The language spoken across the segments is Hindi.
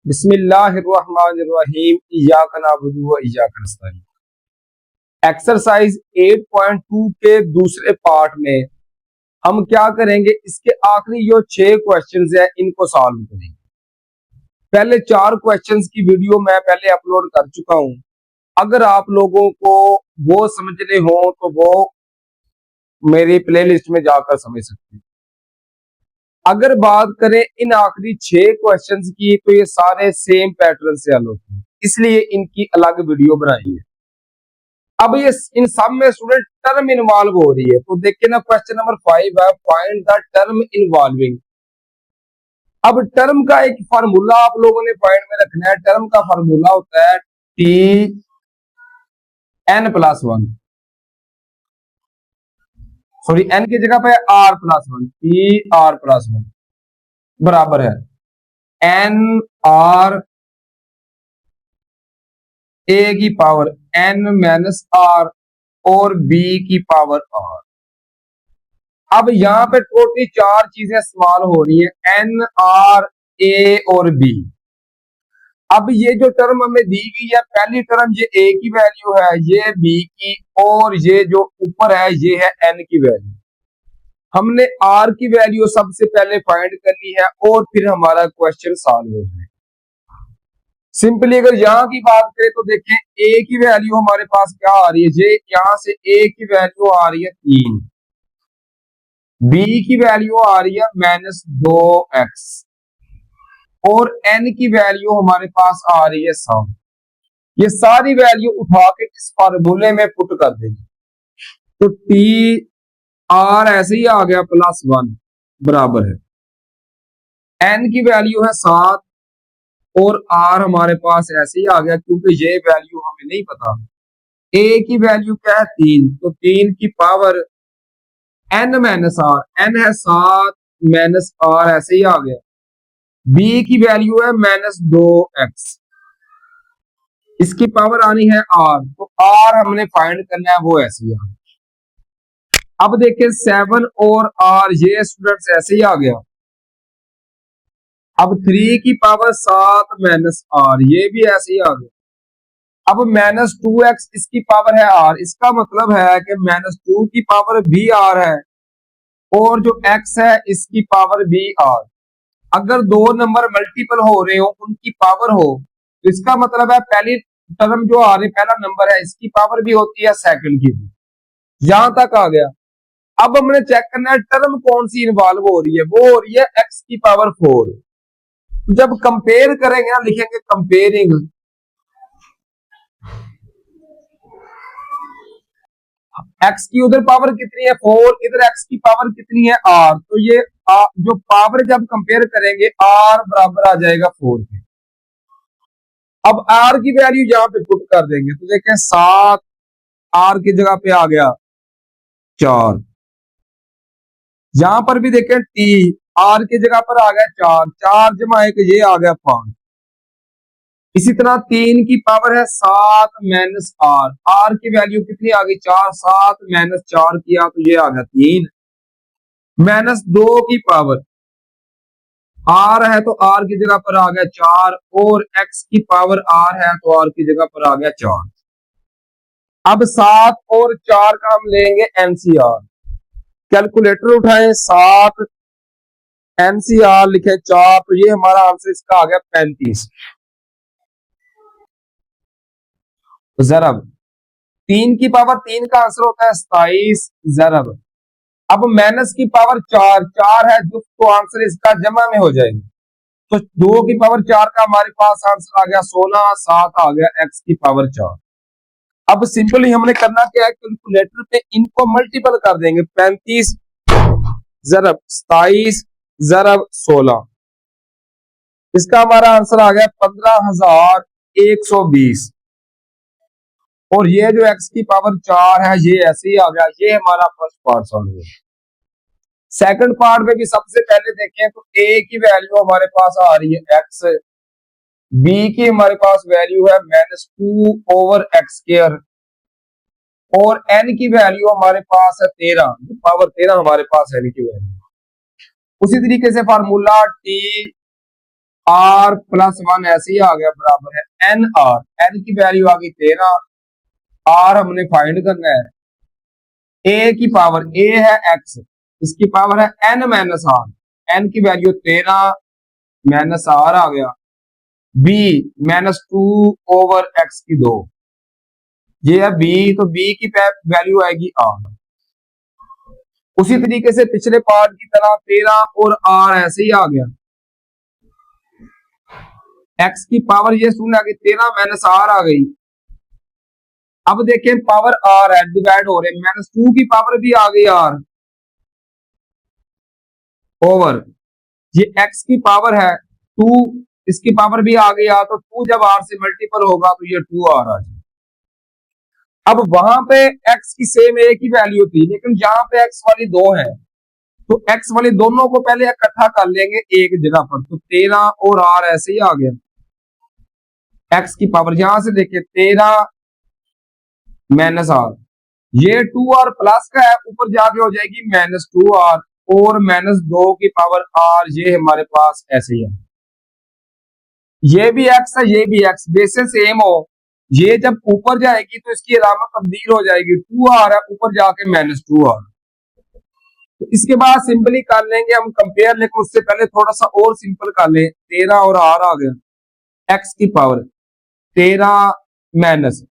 बिस्मिल्लाहिर्रहमानिर्रहीम इय्याका नअबुदु व इय्याका नस्तईन। एक्सरसाइज 8.2 के दूसरे पार्ट में हम क्या करेंगे, इसके आखिरी जो 6 क्वेश्चंस है इनको सॉल्व करेंगे। पहले 4 क्वेश्चंस की वीडियो मैं पहले अपलोड कर चुका हूं। अगर आप लोगों को वो समझने हो तो वो मेरी प्लेलिस्ट में जाकर समझ सकते हैं। अगर बात करें इन आखिरी 6 क्वेश्चंस की तो ये सारे सेम पैटर्न से हल होते हैं, इसलिए इनकी अलग वीडियो बनाई है। अब ये इन सब में स्टूडेंट टर्म इन्वॉल्व हो रही है, तो देखिए ना, क्वेश्चन नंबर 5 है, फाइंड द टर्म इन्वॉल्विंग। अब टर्म का एक फार्मूला आप लोगों ने पॉइंट में रखना है। टर्म का फार्मूला होता है T N plus one, sorry N की जगह पे R plus one, T R plus one बराबर है एन आर ए की पावर एन माइनस आर और बी की पावर आर। अब यहाँ पे टोटली 4 चीजें इस्तेमाल हो रही है, एन आर ए और बी। अब ये जो टर्म हमें दी गई है, पहली टर्म ये ए की वैल्यू है, ये बी की, और ये जो ऊपर है ये है एन की वैल्यू। हमने आर की वैल्यू सबसे पहले फाइंड करनी है और फिर हमारा क्वेश्चन सॉल्व हो जाए। सिंपली अगर यहाँ की बात करें तो देखें, ए की वैल्यू हमारे पास क्या आ रही है, ये यहां से ए की वैल्यू आ रही है 3, बी की वैल्यू आ रही है -2x और एन की वैल्यू हमारे पास आ रही है 100। ये सारी वैल्यू उठा के इस फार्मूले में पुट कर देंगे तो टी आर ऐसे ही आ गया +1 बराबर है एन की वैल्यू है 7 और आर हमारे पास ऐसे ही आ गया क्योंकि ये वैल्यू हमें नहीं पता। ए की वैल्यू क्या है 3, तो 3 की power N minus R, N है 7 माइनस आर ऐसे ही आ गया। बी की वैल्यू है -2x, इसकी पावर आनी है आर, तो आर हमने फाइंड करना है, वो ऐसे ही आ गया। अब देखें 7 और आर, ये स्टूडेंट्स ऐसे ही आ गया। अब 3 की पावर 7 माइनस आर, ये भी ऐसे ही आ गया। अब -2x इसकी पावर है आर, इसका मतलब है कि -2 की पावर भी आर है और जो x है इसकी पावर भी आर। अगर दो नंबर मल्टीपल हो रहे हो, उनकी पावर हो, तो इसका मतलब है पहली टर्म जो आ रही, पहला नंबर है, इसकी पावर भी होती है, सेकंड की भी। यहां तक आ गया। अब हमने चेक करना है टर्म कौन सी इन्वॉल्व हो रही है, वो हो रही है x की पावर 4। जब कंपेयर करेंगे ना, लिखेंगे कंपेयरिंग x की उधर पावर कितनी है 4, इधर x की पावर कितनी है r, तो ये जो पावर जब कंपेयर करेंगे r बराबर आ जाएगा 4 के। अब r की वैल्यू यहां पे पुट कर देंगे तो देखें 7 r की जगह पे आ गया 4, यहां पर भी देखें t r की जगह पर आ गया 4, 4 जमा 1 ये आ गया 5। इसी तरह 3 की पावर है 7 माइनस आर, आर की वैल्यू कितनी आ गई 4, 7 माइनस 4 किया तो ये आ गया 3, -2 की पावर आर है तो आर की जगह पर आ गया 4 और एक्स की पावर आर है तो आर की जगह पर आ गया 4। अब 7 और 4 का हम लेंगे एनसीआर, कैलकुलेटर उठाएं, 7 एनसीआर लिखे 4, तो ये हमारा आंसर इसका आ गया 35। जरब 3 की पावर 3 का आंसर होता है 27 जरब। अब माइनस की पावर 4, 4 है तो आंसर इसका जमा में हो जाएगा, तो 2 की पावर 4 का हमारे पास आंसर आ गया 16, 7 आ गया एक्स की पावर 4। अब सिंपली हमने करना क्या है, कैलकुलेटर पे इनको मल्टीपल कर देंगे, 35 जरब 27 जरब 16, इसका हमारा आंसर आ गया 15,120 और ये जो x की पावर 4 है ये ऐसे ही आ गया। ये हमारा फर्स्ट पार्ट सॉल्व हो गया। सेकंड पार्ट में भी सबसे पहले देखें तो a की वैल्यू हमारे पास आ रही है x, b की हमारे पास वैल्यू है -2/x² और n की वैल्यू हमारे पास है 13, पावर 13 हमारे पास n की वैल्यू। उसी तरीके से फार्मूला t आर प्लस 1 ऐसे ही आ गया बराबर है एन आर। एन की वैल्यू आ गई 13, आर हमने फाइंड करना है। ए की पावर ए है एक्स, इसकी पावर है एन माइनस आर। एन की वैल्यू 13 माइनस आर आ गया, बी -2 ओवर एक्स की 2, ये है बी। तो बी की वैल्यू आएगी आर। उसी तरीके से पिछले पार्ट की तरह 13 और आर ऐसे ही आ गया। एक्स की पावर ये सुन आ गई 13 माइनस आर आ गई। अब देखें पावर आर है, डिवाइड हो रहे, -2 की पावर भी आ गई आर ओवर ये एक्स की पावर है 2, इसकी पावर भी आ गई आर। तो 2 जब आर से मल्टीपल होगा तो ये 2 आर आ जाए। अब वहां पे एक्स की सेम ए की वैल्यू थी, लेकिन यहाँ पे एक्स वाली 2 है, तो एक्स वाली दोनों को पहले इकट्ठा कर लेंगे एक जगह पर। तो 13 और आर ऐसे ही आ गया। एक्स की पावर यहां से देखिए 13 माइनस आर, ये 2 आर प्लस का है, ऊपर जाके हो जाएगी -2 आर और -2 की पावर आर। ये हमारे पास ऐसे ही है, ये भी एक्स है ये भी एक्स, बेसिस सेम हो, ये जब ऊपर जाएगी तो इसकी अलामत तब्दील हो जाएगी। 2 आर है, ऊपर जाके -2 आर। तो इसके बाद सिंपली कर लेंगे हम कंपेयर, लेकिन उससे पहले थोड़ा सा और सिंपल कर ले। 13 और आर आ गया, एक्स की पावर 13 माइनस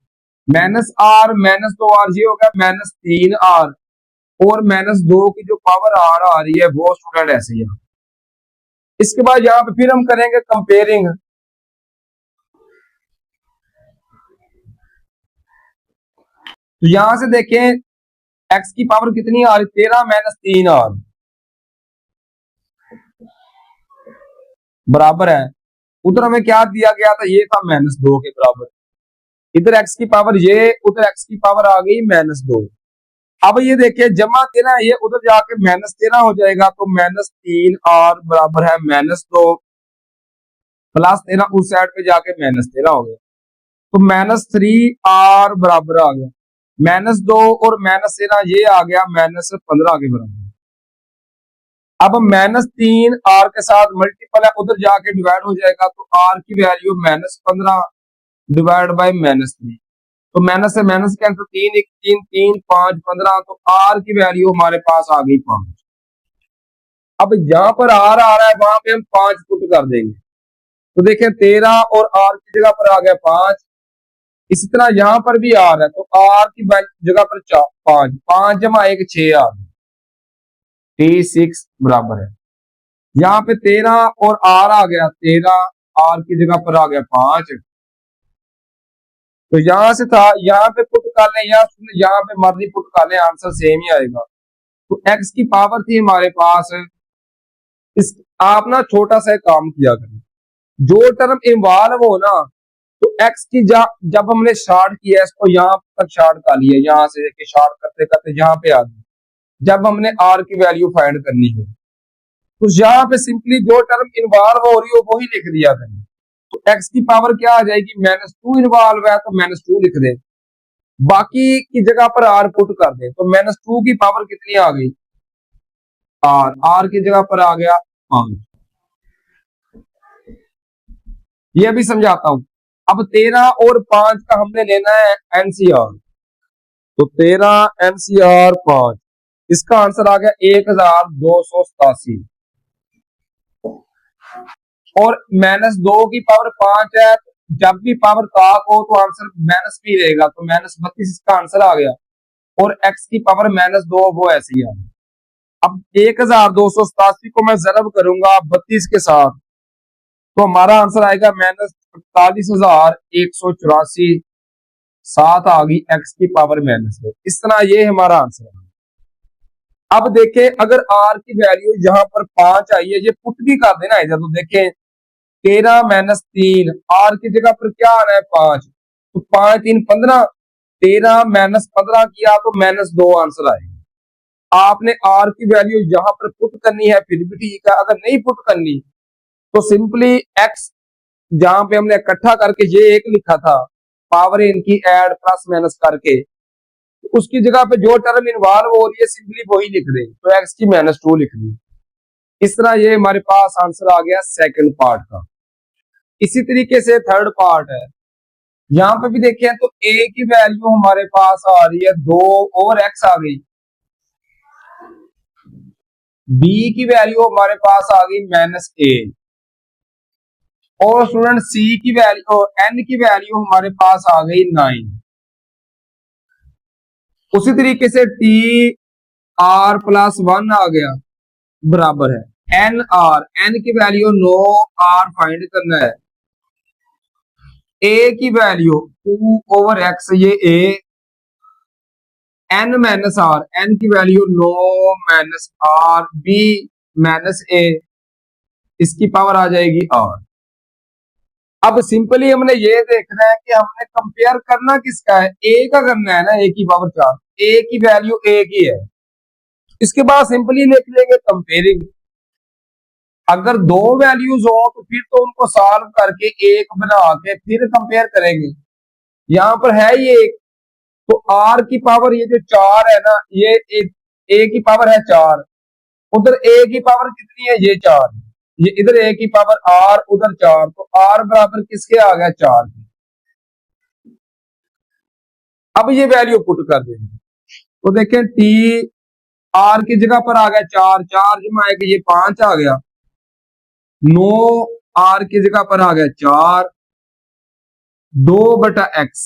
आर -2 आर, ये हो गया -3 आर और -2 की जो पावर आर आ रही है वो स्टूडेंट ऐसे ही है। इसके बाद यहाँ पे फिर हम करेंगे कंपेयरिंग। तो यहां से देखें एक्स की पावर कितनी आ रही, 13 -3 आर बराबर है, उधर हमें क्या दिया गया था, ये था -2 के बराबर। इधर एक्स की पावर ये, उधर एक्स की पावर आ गई -2। अब ये देखिए जमा 13 ये उधर जाके -13 हो जाएगा, तो -3 आर बराबर है -2 प्लस 13 उस साइड पे जाके -13 हो गया, तो -3 आर बराबर आ गया। -2 और -13 ये आ गया -15 के बराबर। अब -3 आर के साथ मल्टीपल है, उधर जाके डिवाइड हो जाएगा, तो आर की वैल्यू -15 डिवाइड बाय -3, तो माइनस से माइनस कैंसिल, 3 1 3 3 5 15, तो आर की वैल्यू हमारे पास आ गई 5। अब यहाँ पर आर आ रहा है, वहां पे हम 5 पुट कर देंगे, तो देखें 13 और आर की जगह पर आ गया 5। इसी तरह यहाँ पर भी आर है, तो आर की जगह पर 5, 5 जमा 1 6 आर, T6 बराबर है। यहाँ पे 13 और आर आ गया 13, आर की जगह पर आ गया 5। तो यहां से था, यहाँ पे पुट कर लें या यहाँ पे मर्जी पुट कर लें, आंसर सेम ही आएगा। तो एक्स की पावर थी हमारे पास, इस आप ना छोटा सा काम किया करें, जो टर्म इन्वॉल्व हो ना, तो एक्स की जब हमने शॉर्ट किया इसको यहाँ तक शॉर्ट कर लिया, यहाँ से लेके शॉर्ट करते करते यहाँ पे आ गए, जब हमने आर की वैल्यू फाइंड करनी है, तो यहाँ पे सिंपली जो टर्म इन्वॉल्व हो रही हो वही लिख दिया करें। तो एक्स की पावर क्या आ जाएगी, -2 इन्वॉल्व है तो -2 लिख दे, बाकी की जगह पर आर पुट कर दे, तो -2 की पावर कितनी आ गई आर, आर की जगह पर आ गया 5। ये भी समझाता हूं। अब 13 और 5 का हमने लेना है एनसीआर, तो 13 एनसीआर 5, इसका आंसर आ गया 1287, और -2 की पावर 5 है, जब भी पावर ताक हो तो आंसर माइनस भी रहेगा, तो -32 इसका आंसर आ गया, और x की पावर -2 वो ऐसी है। अब 1287 को मैं जरब करूंगा 32 के साथ, तो हमारा आंसर आएगा -48,184, 7 आ गई x की पावर -2। इस तरह ये हमारा आंसर है। अब देखें अगर r की वैल्यू यहाँ पर 5 आई है, ये पुट भी कर देना इधर, तो देखें 13 -3, आर की जगह पर क्या आना है 5, तो 5 3 15, 13 -15 किया तो -2 आंसर आएगा। आपने आर की वैल्यू यहां पर पुट करनी है फिर भी ठीक है, अगर नहीं पुट करनी तो सिंपली एक्स जहां पे हमने इकट्ठा करके ये एक लिखा था, पावर इनकी ऐड प्लस माइनस करके, तो उसकी जगह पे जो टर्म इन्वॉल्व हो रही है सिंपली वही लिख दें, तो एक्स की -2 लिख दी। इस तरह ये हमारे पास आंसर आ गया सेकंड पार्ट का। इसी तरीके से थर्ड पार्ट है, यहां पे भी देखें तो a की वैल्यू हमारे पास आ रही है 2 और x आ गई, b की वैल्यू हमारे पास आ गई -a, और स्टूडेंट c की वैल्यू और n की वैल्यू हमारे पास आ गई 9। उसी तरीके से t r प्लस 1 आ गया बराबर है n r, n की वैल्यू 9 r फाइंड करना है, a की वैल्यू 2 ओवर x, ये a, n minus R, n की value 9 minus R, b minus a, इसकी पावर आ जाएगी r। अब सिंपली हमने ये देखना है कि हमने कंपेयर करना किसका है, a का करना है ना, a की पावर 4, a की वैल्यू a की है, इसके बाद सिंपली लिख लेंगे कंपेयरिंग। अगर दो वैल्यूज हो तो फिर तो उनको सॉल्व करके एक बना के फिर कंपेयर करेंगे, यहां पर है ये एक, तो r की पावर ये जो 4 है ना, ये a की पावर है 4, उधर a की पावर कितनी है, ये 4, ये इधर a की पावर r, उधर 4, तो r बराबर किसके आ गया, 4 की। अब ये वैल्यू पुट कर देंगे तो देखें t r की जगह पर आ गया 4, 4 जमा है कि ये 5 आ गया, 9 r की जगह पर आ गया 4, 2 बटा x,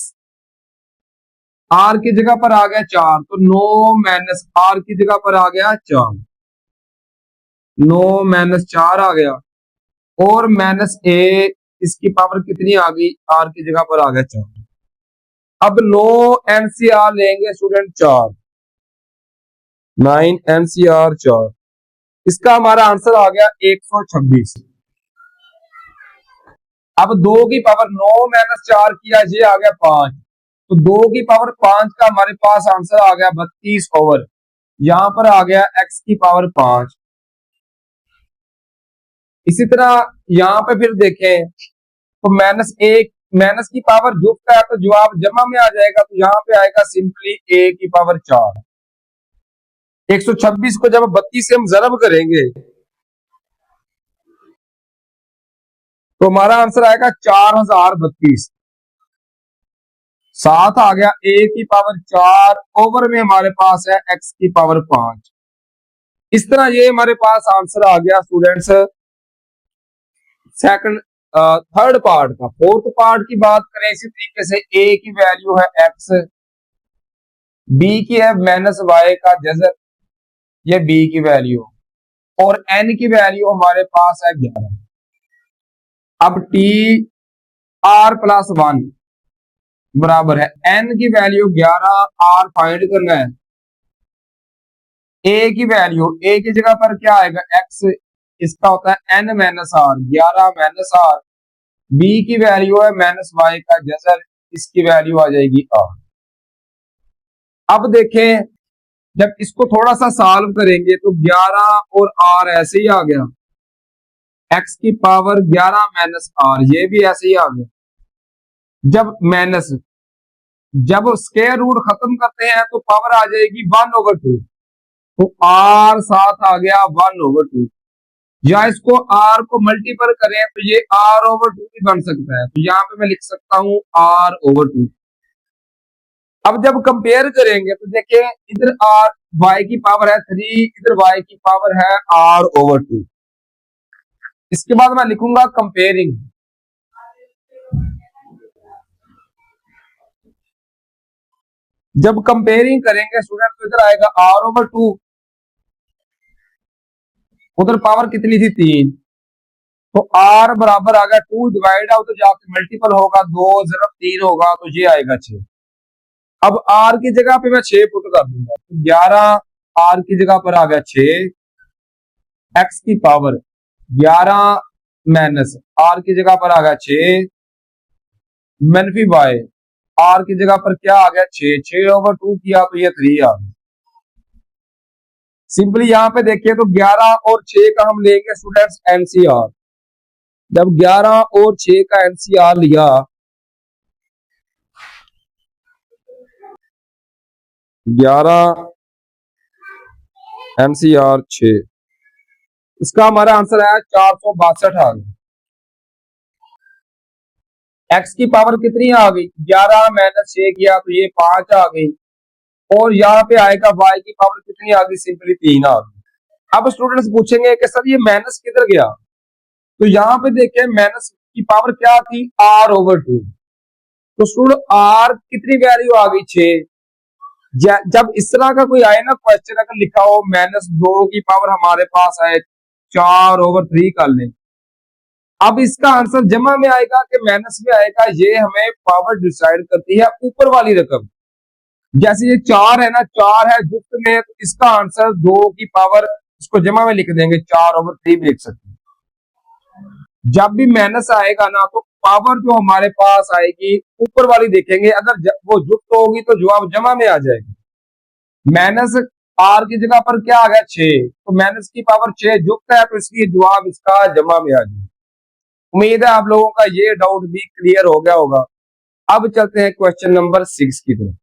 r की जगह पर आ गया 4, तो 9 माइनस r की जगह पर आ गया 4, 9 माइनस 4 आ गया, और माइनस a, इसकी पावर कितनी आ गई, r की जगह पर आ गया 4। अब 9 एनसीआर लेंगे स्टूडेंट 4, 9 एनसीआर 4, इसका हमारा आंसर आ गया 126। अब 2 की पावर 9 माइनस 4 किया, ये आ गया 5, तो 2 की पावर 5 का हमारे पास आंसर आ गया 32 ओवर, यहां पर आ गया x की पावर 5। इसी तरह यहां पे फिर देखें तो माइनस की पावर जुड़ता है तो जवाब जमा में आ जाएगा, तो यहां पे आएगा सिंपली a की पावर 4। 126 को जब 32 से हम जरब करेंगे तो हमारा आंसर आएगा 4032। साथ आ गया a की पावर 4 ओवर में हमारे पास है x की पावर 5। इस तरह ये हमारे पास आंसर आ गया स्टूडेंट्स सेकंड थर्ड पार्ट का। फोर्थ पार्ट की बात करें इसी तरीके से, a की वैल्यू है x, b की है माइनस y का जजर, ये b की वैल्यू, और n की वैल्यू हमारे पास है 11। अब t r प्लस 1 बराबर है n की वैल्यू 11, r फाइंड करना है, a की वैल्यू, a की जगह पर क्या आएगा x, इसका होता है n minus R, 11 minus R, b की वैल्यू है माइनस y का जजर, इसकी वैल्यू आ जाएगी r। अब देखें जब इसको थोड़ा सा सॉल्व करेंगे तो 11 और r ऐसे ही आ गया, x की पावर 11 माइनस r, ये भी ऐसे ही आ गया। जब माइनस, जब स्क्वायर रूट खत्म करते हैं तो पावर आ जाएगी 1/2, तो r साथ आ गया 1/2, या इसको r को मल्टीपल करें तो ये r/2 भी बन सकता है, तो यहां पे मैं लिख सकता हूं r/2। अब जब कंपेयर करेंगे तो देखिए इधर r y की पावर है 3, इधर y की पावर है r/2। इसके बाद मैं लिखूंगा कंपेयरिंग। जब कंपेयरिंग करेंगे स्टूडेंट तो इधर आएगा r/2, उधर पावर कितनी थी 3, तो r बराबर आ गया 2 डिवाइड आउट, तो जाके मल्टीपल होगा, 2 जरब 3 होगा, तो ये आएगा 6। अब r की जगह पे मैं 6 पुट कर दूंगा, तो 11 r की जगह पर आ गया 6, x की पावर 11 माइनस r की जगह पर आ गया 6, मनफी y, r की जगह पर क्या आ गया 6, 6/2 किया तो ये 3 आ गया। सिंपली यहां पे देखिए तो 11 और 6 का हम लेंगे स्टूडेंट्स एनसीआर। जब 11 और 6 का एनसीआर लिया, 11 एनसीआर 6, इसका हमारा आंसर आया 462 आ गया। एक्स की पावर कितनी आ गई, 11 माइनस 6 किया तो ये 5 आ गई, और यहाँ पे आएगा वाई की पावर कितनी आ गई, सिंपली 3 आ गई। अब स्टूडेंट्स पूछेंगे कि सर ये माइनस किधर गया, तो यहाँ पे देखें माइनस की पावर क्या थी, आर ओवर 2। तो स्टूडेंट आर कितनी वैल्यू आ गई, 6। जब इस तरह का कोई आए ना क्वेश्चन, अगर लिखा हो -2 की पावर हमारे पास आए 4/3 कर लें, अब इसका आंसर जमा में आएगा कि माइनस में आएगा, ये हमें पावर डिसाइड करती है ऊपर वाली रकम। जैसे ये 4 है ना, 4 है जुक्त में, तो इसका आंसर 2 की पावर, इसको जमा में लिख देंगे 4/3 भी लिख सकते हैं। जब भी माइनस आएगा ना, तो पावर जो हमारे पास आएगी ऊपर वाली देखेंगे, अगर वो जुक्त होगी तो जवाब जमा में आ जाएगी। माइनस आर की जगह पर क्या आ गया, 6, तो माइनस की पावर 6 जुक्त है, तो इसलिए जवाब इसका जमा में आ जाएगा। उम्मीद है आप लोगों का ये डाउट भी क्लियर हो गया होगा। अब चलते हैं क्वेश्चन नंबर 6 की तरफ।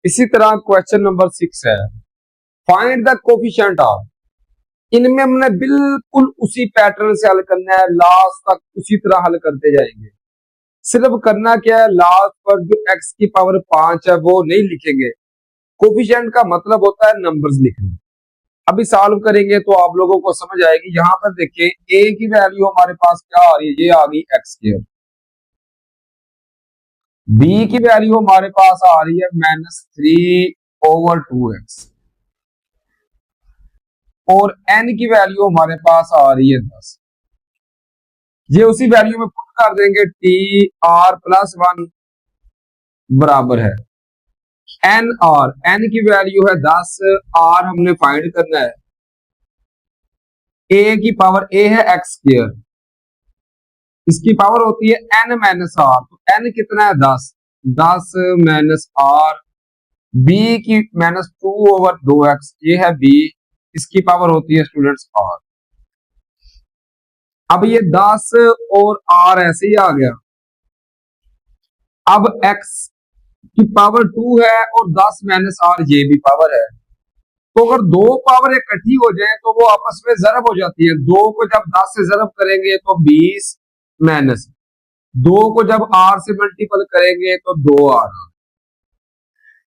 इसी तरह क्वेश्चन नंबर 6 है, फाइंड द कोफिशिएंट ऑफ। इनमें हमने बिल्कुल उसी पैटर्न से हल करना है, लास्ट तक उसी तरह हल करते जाएंगे। सिर्फ करना क्या है, लास्ट पर जो x की पावर 5 है वो नहीं लिखेंगे। कोफिशिएंट का मतलब होता है नंबर्स लिखना। अभी सॉल्व करेंगे तो आप लोगों को समझ आएगी। यहां पर देखिए a की वैल्यू हमारे पास क्या आ रही है, ये आ गई x²। b की वैल्यू हमारे पास आ रही है -3/2x, और n की वैल्यू हमारे पास आ रही है 10। ये उसी वैल्यू में पुट कर देंगे, tr+1 बराबर है n की वैल्यू है 10, r हमने फाइंड करना है। a की पावर a है x², इसकी पावर होती है n माइनस r, तो n कितना है 10, 10 माइनस r। b की -2/2x, ये है b, इसकी पावर होती है स्टूडेंट्स r। अब ये 10 और r ऐसे ही आ गया। अब x की पावर 2 है और 10 माइनस r ये भी पावर है, तो अगर दो पावर इकट्ठी हो जाए तो वो आपस में जरब हो जाती है। 2 को जब 10 से जरब करेंगे तो 20 माइनस 2 को जब r से मल्टीपल करेंगे तो 2r।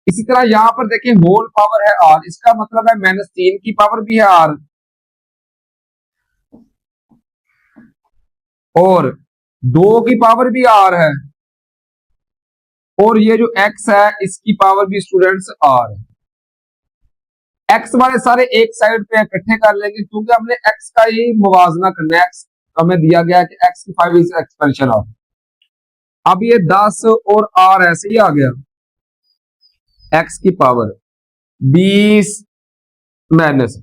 इसी तरह यहां पर देखिए होल पावर है r, इसका मतलब है -3 की पावर भी है r, और 2 की पावर भी r है, और ये जो x है इसकी पावर भी स्टूडेंट्स r है। x वाले सारे एक साइड पे इकट्ठे कर लेंगे, क्योंकि हमने x का ही मुवाजना करना है। x हमें दिया गया कि x की 5 इज एक्सपेंशन ऑफ। अब ये 10 और r ऐसे ही आ गया, x की पावर 20 माइनस,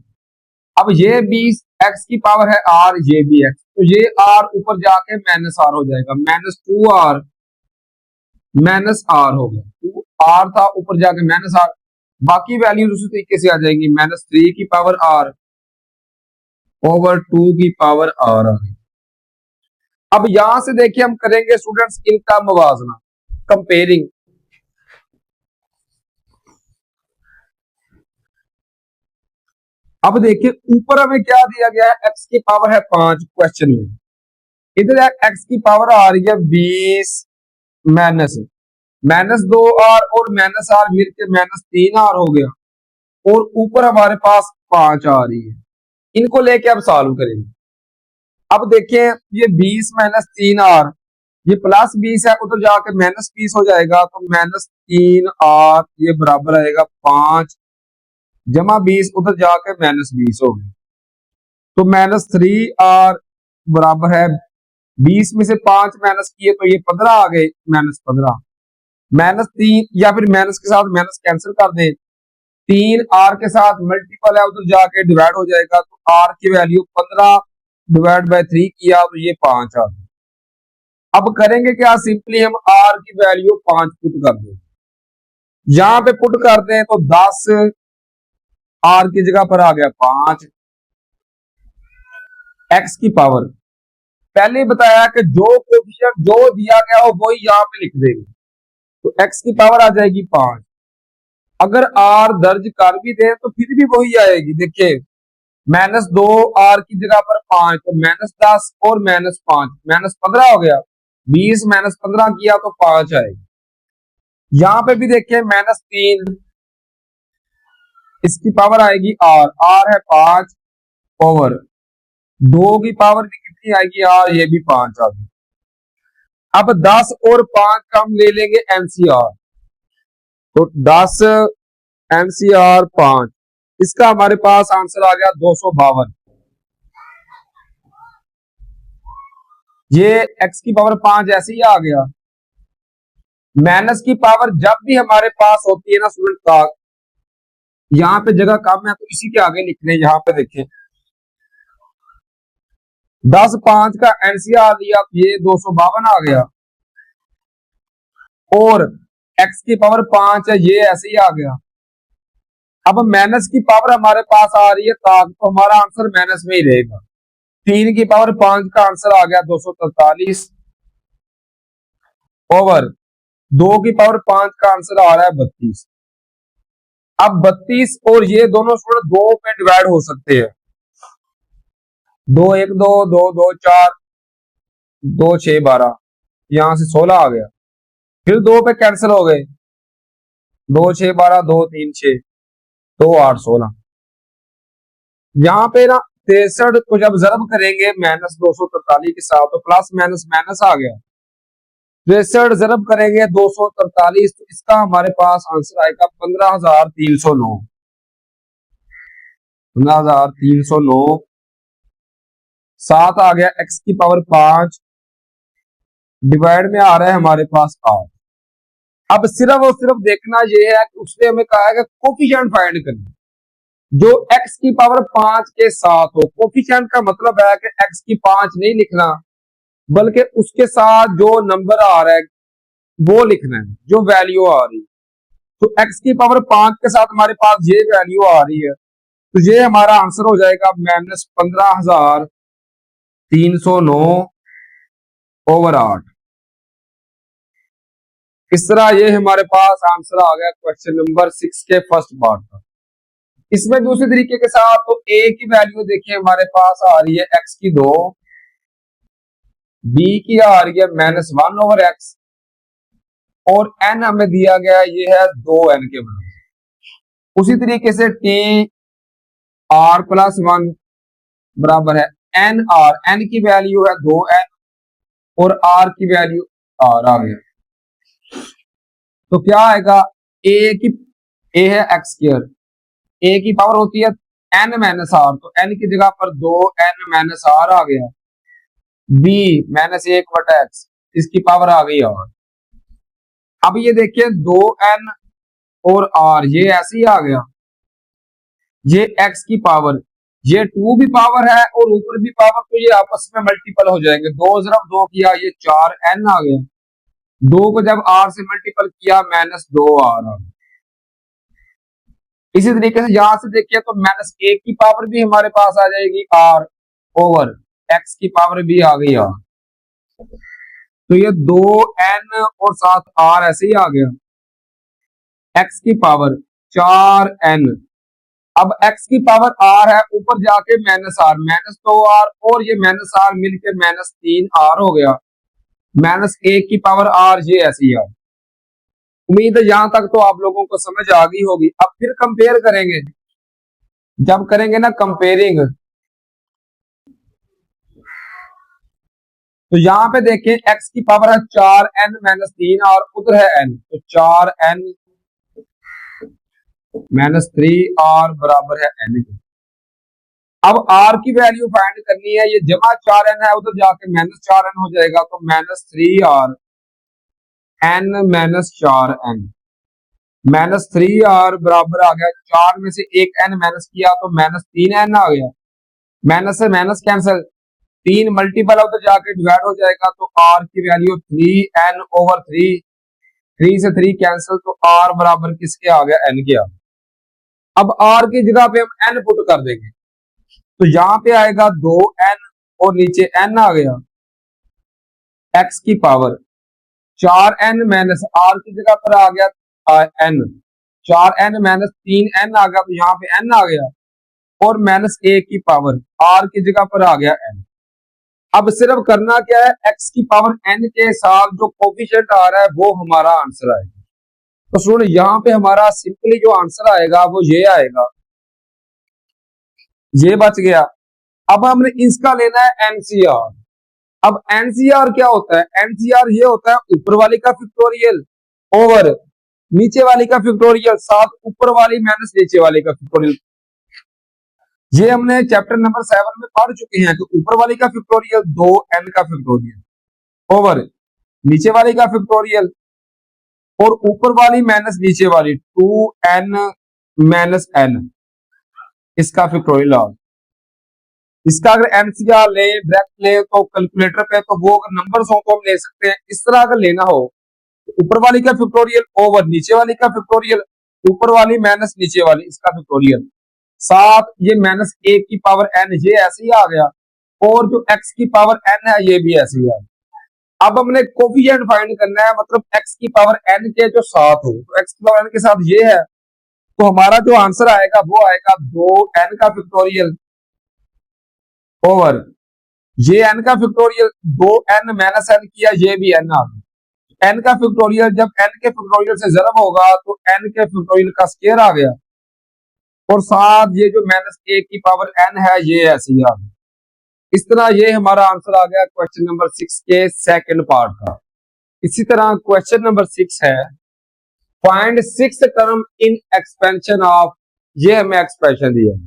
अब ये 20 x की पावर है r, ये भी x, तो ये r ऊपर जाके माइनस r हो जाएगा, -2r माइनस r हो गया। 2r था ऊपर जाके माइनस r, बाकी वैल्यूज उसी तरीके से आ जाएगी, -3 की पावर r ओवर 2 की पावर r आ गई। अब यहां से देखिए हम करेंगे स्टूडेंट्स इनका मुवाजना, कंपेयरिंग। अब देखिए ऊपर हमें क्या दिया गया है, x की पावर है 5 क्वेश्चन में, इधर x की पावर आ रही है 20 माइनस -2r और -r मिलकर -3r हो गया, और ऊपर हमारे पास 5 आ रही है। इनको लेके अब सॉल्व करेंगे। अब देखिए ये 20 माइनस 3r, ये +20 है, उधर जाके -20 हो जाएगा, तो -3r ये बराबर आएगा 5 जमा 20, उधर जाके -20 हो गया, तो -3r बराबर है 20 में से 5 माइनस किए तो ये 15 आ गए, -15 -3, या फिर माइनस के साथ माइनस कैंसिल कर दे, 3r के साथ मल्टीपल है, उधर जाके डिवाइड हो जाएगा, तो r की वैल्यू 15 डिवाइड बाय 3 किया तो ये 5 आ गया। अब करेंगे क्या, सिंपली हम r की वैल्यू 5 पुट कर दें, यहां पे पुट कर दें तो 10 r की जगह पर आ गया 5, x की पावर पहले बताया कि जो कोफिशिएंट जो दिया गया हो वही यहां पे लिख देंगे, तो x की पावर आ जाएगी 5। अगर r दर्ज कर भी दे तो फिर भी वही आएगी। देखिए -2 r की जगह पर 5, तो -10 और -5 -15 हो गया, 20 माइनस 15 किया तो 5 आएगी। यहां पे भी देखिए -3, इसकी पावर आएगी आर है 5 ओवर 2 की पावर भी कितनी आएगी आर, ये भी 5 आ गई। अब 10 और 5 का हम ले लेंगे एनसीआर, तो 10 एनसीआर 5, इसका हमारे पास आंसर आ गया 252। ये x की पावर 5 ऐसे ही आ गया। माइनस की पावर जब भी हमारे पास होती है ना स्टूडेंट का, यहां पे जगह कम है तो इसी के आगे लिखने, यहां पे देखें 10 5 का एनसीआर लिया तो ये 252 आ गया, और x की पावर 5 है ये ऐसे ही आ गया। अब माइनस की पावर हमारे पास आ रही है ताक, तो हमारा आंसर माइनस में ही रहेगा। 3 की पावर 5 का आंसर आ गया 243 ओवर 2 की पावर 5 का आंसर आ रहा है 32। अब 32 और ये दोनों स्टूडेंट 2 पे डिवाइड हो सकते हैं, 2 1 2 2 2 4 2 6 12, यहां से 16 आ गया, फिर 2 पे कैंसिल हो गए, 2 6 12 2 3 6 2 8 16। यहाँ पे ना 63 को जब जरब करेंगे -243 के साथ तो प्लस माइनस माइनस आ गया, 63 जरब करेंगे 243 तो इसका हमारे पास आंसर आएगा 15,309। 15,309 साथ आ गया x की पावर 5 डिवाइड में आ रहा है हमारे पास 8। अब सिर्फ और सिर्फ देखना ये है कि उसने हमें कहा है कि कोफिशिएंट फाइंड करना जो x की पावर 5 के साथ हो। कोफिशिएंट का मतलब है कि x की 5 नहीं लिखना, बल्कि उसके साथ जो नंबर आ रहा है वो लिखना है, जो वैल्यू आ रही है। तो x की पावर 5 के साथ हमारे पास ये वैल्यू आ रही है, तो ये हमारा आंसर हो जाएगा -15,309 ओवर 8। इस तरह ये हमारे पास आंसर आ गया क्वेश्चन नंबर 6 के फर्स्ट पार्ट का। इसमें दूसरे तरीके के साथ तो a की वैल्यू देखिए हमारे पास आ रही है x की 2, b की आ रही है -1 ओवर x, और n हमें दिया गया ये है 2n के बराबर। उसी तरीके से t r प्लस 1 बराबर है n r, n की वैल्यू है 2n और r की वैल्यू r आ गया, तो क्या आएगा a है x स्क्वायर, a की पावर होती है n माइनस r, तो n की जगह पर 2n माइनस r आ गया, b -1/x, इसकी पावर आ गई r। अब ये देखिए 2n और r ये ऐसे ही आ गया, ये x की पावर, ये 2 भी पावर है और ऊपर भी पावर, तो ये आपस में मल्टीपल हो जाएंगे। 2 जरब 2 किया ये 4n आ गया, 2 को जब r से मल्टीपल किया -2r आ गया। इसी तरीके से यहां से देखिए तो -1 की पावर भी हमारे पास आ जाएगी r ओवर x की पावर भी आ गई r, तो ये 2n और साथ r ऐसे ही आ गया, x की पावर 4n। अब x की पावर r है, ऊपर जाके -r, -2r और ये -r मिलकर -3r हो गया, -1 की पावर r ये ऐसी है। उम्मीद है यहां तक तो आप लोगों को समझ आ गई होगी। अब फिर कंपेयर करेंगे, जब करेंगे ना कंपेयरिंग, तो यहां पे देखें x की पावर है 4n -3 और उधर है n, तो 4n -3r बराबर है n के। अब r की वैल्यू फाइंड करनी है, ये जमा 4n है उधर जाके -4n हो जाएगा, तो -3r n -4n, -3r बराबर आ गया 4 में से एक n माइनस किया तो -3n आ गया, माइनस से माइनस कैंसिल, 3 मल्टीपल उधर जाके डिवाइड हो जाएगा, तो r की वैल्यू 3n ओवर 3, 3 से 3 कैंसिल, तो r बराबर किसके आ गया n के आ गया। अब r की जगह पे हम n पुट कर देंगे, तो यहां पे आएगा 2n और नीचे n आ गया, x की पावर 4n माइनस r की जगह पर आ गया n, 4n माइनस 3n आ गया, तो यहाँ पे n आ गया, और -1 की पावर r की जगह पर आ गया n। अब सिर्फ करना क्या है, x की पावर n के साथ जो कोफिशिएंट आ रहा है वो हमारा आंसर आएगा। तो स्टूडेंट यहाँ पे हमारा सिंपली जो आंसर आएगा वो ये आएगा, ये बच गया। अब हमने इसका लेना है एनसीआर। अब एनसीआर क्या होता है, एनसीआर ये होता है ऊपर वाली का फैक्टोरियल ओवर नीचे वाली का फैक्टोरियल, साथ ऊपर वाली माइनस नीचे वाली का फैक्टोरियल। ये हमने चैप्टर नंबर 7 में पढ़ चुके हैं। तो ऊपर वाली का फैक्टोरियल 2n का फैक्टोरियल ओवर नीचे वाली का फैक्टोरियल और ऊपर वाली माइनस नीचे वाली 2n माइनस n इसका फैक्टोरियल आ। इसका अगर एनसीआर ले डायरेक्ट ले तो कैलकुलेटर पे, तो वो अगर नंबर्स हो तो हम ले सकते हैं। इस तरह अगर लेना हो तो ऊपर वाली का फैक्टोरियल ओवर नीचे वाली का फैक्टोरियल, ऊपर वाली माइनस नीचे वाली इसका फैक्टोरियल, साथ ये माइनस a की पावर n ये ऐसे ही आ गया और जो x की पावर n है ये भी ऐसे ही आ गया। अब हमने कोफिशिएंट फाइंड करना है, मतलब x की पावर n के जो साथ हो, तो x की पावर n के साथ ये है, तो हमारा जो आंसर आएगा वो आएगा 2n का फैक्टोरियल ओवर ये n का फैक्टोरियल 2n माइनस n किया, ये भी n आ गया। n का फैक्टोरियल जब n के फैक्टोरियल से ज़रब होगा तो n के फैक्टोरियल का स्क्वायर आ गया और साथ ये जो माइनस a की पावर n है ये ऐसे ही आ गया। इस तरह ये हमारा आंसर आ गया क्वेश्चन नंबर 6 के सेकंड पार्ट का। इसी तरह क्वेश्चन नंबर 6 है, find 6th term in expansion of, ये हमें एक्सप्रेशन दिया है।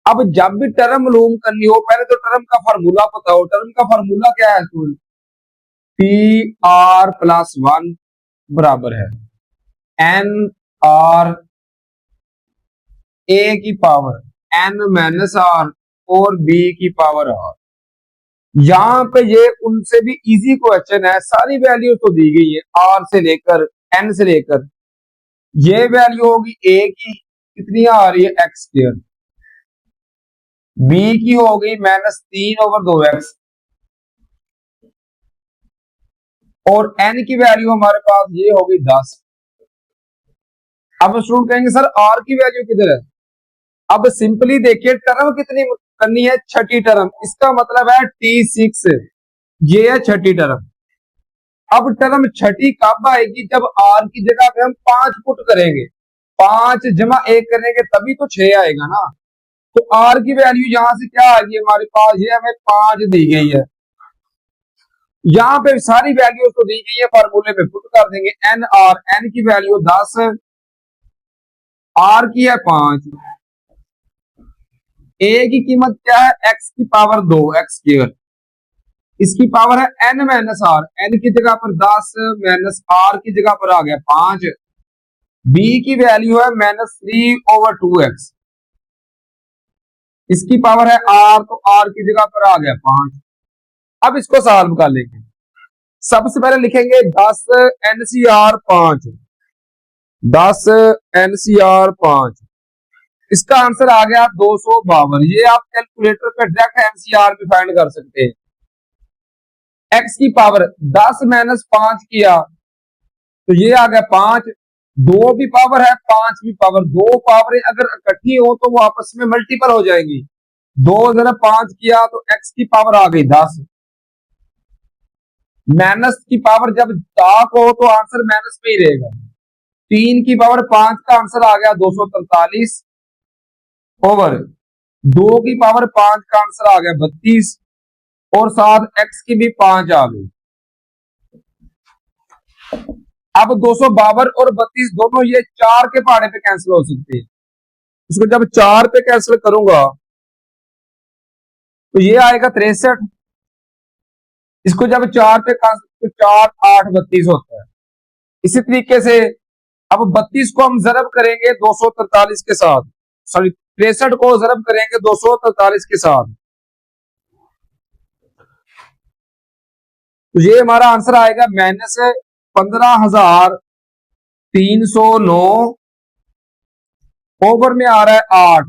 अब जब भी टर्म मालूम करनी हो पहले तो टर्म का फार्मूला पता हो। टर्म का फार्मूला क्या है, पी आर प्लस 1 बराबर है एन आर ए की पावर एन माइनस आर और बी की पावर आर। यहां पे ये उनसे भी इजी क्वेश्चन है, सारी वैल्यू तो दी गई है आर से लेकर एन से लेकर। ये वैल्यू होगी ए की कितनी आ रही है एक्स स्क्वायर, बी की हो गई -3/2x और n की वैल्यू हमारे पास ये होगी 10। अब स्टूडेंट कहेंगे सर r की वैल्यू किधर है। अब सिंपली देखिए टर्म कितनी करनी है, छठी टर्म, इसका मतलब है t6, ये है छठी टर्म। अब टर्म छठी कब आएगी, जब r की जगह पे हम 5 पुट करेंगे, 5 जमा 1 करेंगे तभी तो 6 आएगा ना। तो r की वैल्यू यहां से क्या आ गई हमारे पास, ये हमें 5 दी गई है। यहां पे सारी वैल्यू तो दी गई है, फार्मूले पे पुट कर देंगे एन आर, एन की वैल्यू 10, आर की है 5, ए की कीमत क्या है एक्स की पावर 2 एक्स स्क्वायर, इसकी पावर है एन माइनस आर, एन की जगह पर 10 माइनस आर की जगह पर आ गया 5, बी की वैल्यू है -3/2x, इसकी पावर है आर, तो आर की जगह पर आ गया 5। अब इसको सॉल्व कर लेंगे। सबसे पहले लिखेंगे 10 एनसीआर 5, 10 एनसीआर 5, इसका आंसर आ गया 252। ये आप कैलकुलेटर पे डायरेक्ट एनसीआर भी फाइंड कर सकते हैं। एक्स की पावर 10 माइनस 5 किया तो ये आ गया 5, 2 भी पावर है 5 भी पावर, दो पावरें अगर इकट्ठी हो तो वो आपस में मल्टीपल हो जाएंगी। 2 जरा 5 किया तो एक्स की पावर आ गई 10, माइनस की पावर जब डाक हो तो आंसर माइनस में ही रहेगा। 3 की पावर 5 का आंसर आ गया 243 ओवर 2 की पावर 5 का आंसर आ गया 32 और साथ x की भी 5 आ गई। अब 252 और 32 दोनों ये 4 के पहाड़े पे कैंसिल हो सकते हैं। इसको जब 4 पे कैंसिल करूंगा तो ये आएगा 63, इसको जब 4 पे तो 4 8 32 होता है। इसी तरीके से अब 32 को हम जरब करेंगे 243 के साथ, सॉरी 63 को जरब करेंगे 243 के साथ, तो ये हमारा आंसर आएगा -15,309 ओवर में आ रहा है 8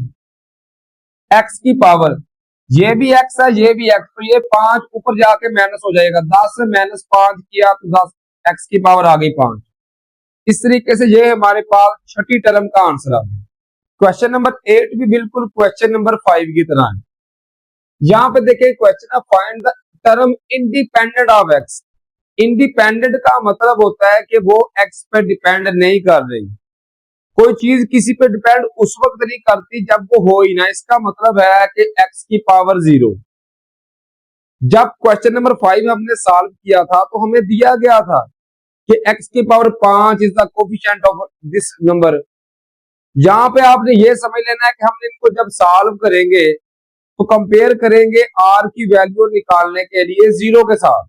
एक्स की पावर, ये भी एक्स है ये भी एक्स, तो ये 5 ऊपर जाके माइनस हो जाएगा, 10 माइनस 5 किया तो 10 एक्स की पावर आ गई 5। इस तरीके से ये हमारे पास छठी टर्म का आंसर आ गया। क्वेश्चन नंबर 8 भी बिल्कुल क्वेश्चन नंबर 5 की तरह है। यहाँ पे देखिए क्वेश्चन है find the term independent of x. Independent का मतलब होता है कि वो एक्स पे डिपेंड नहीं कर रही। कोई चीज किसी पे डिपेंड उस वक्त नहीं करती जब वो हो ही ना। इसका मतलब है कि एक्स की पावर 0। जब क्वेश्चन नंबर 5 हमने सॉल्व किया था तो हमें दिया गया था कि एक्स की power 5 is the coefficient of this number. यहाँ पे आपने ये समझ लेना है कि हमने इनको जब सॉल्व करेंगे तो कंपेयर करेंगे आर की वैल्यू निकालने के लिए 0 के साथ।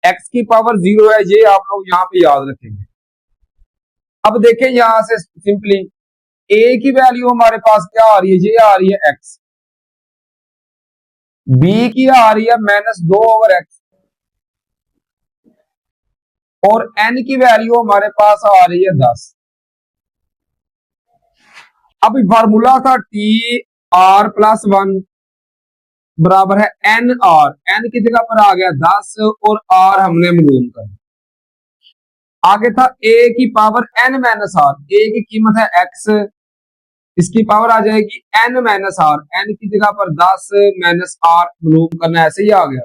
एक्स की पावर 0 है, ये आप लोग यहाँ पे याद रखेंगे। अब देखें यहां से सिंपली ए की वैल्यू हमारे पास क्या आ रही है, ये आ रही है एक्स। बी की आ रही है -2/x और एन की वैल्यू हमारे पास आ रही है 10। अब फार्मूला था T(r+1) बराबर है NR। एन की जगह पर आ गया 10 और आर हमने मालूम कर। आगे था a की पावर n-r। a की कीमत है x, इसकी पावर आ जाएगी n-r। n की जगह पर 10 -r मालूम करना, ऐसे ही आ गया।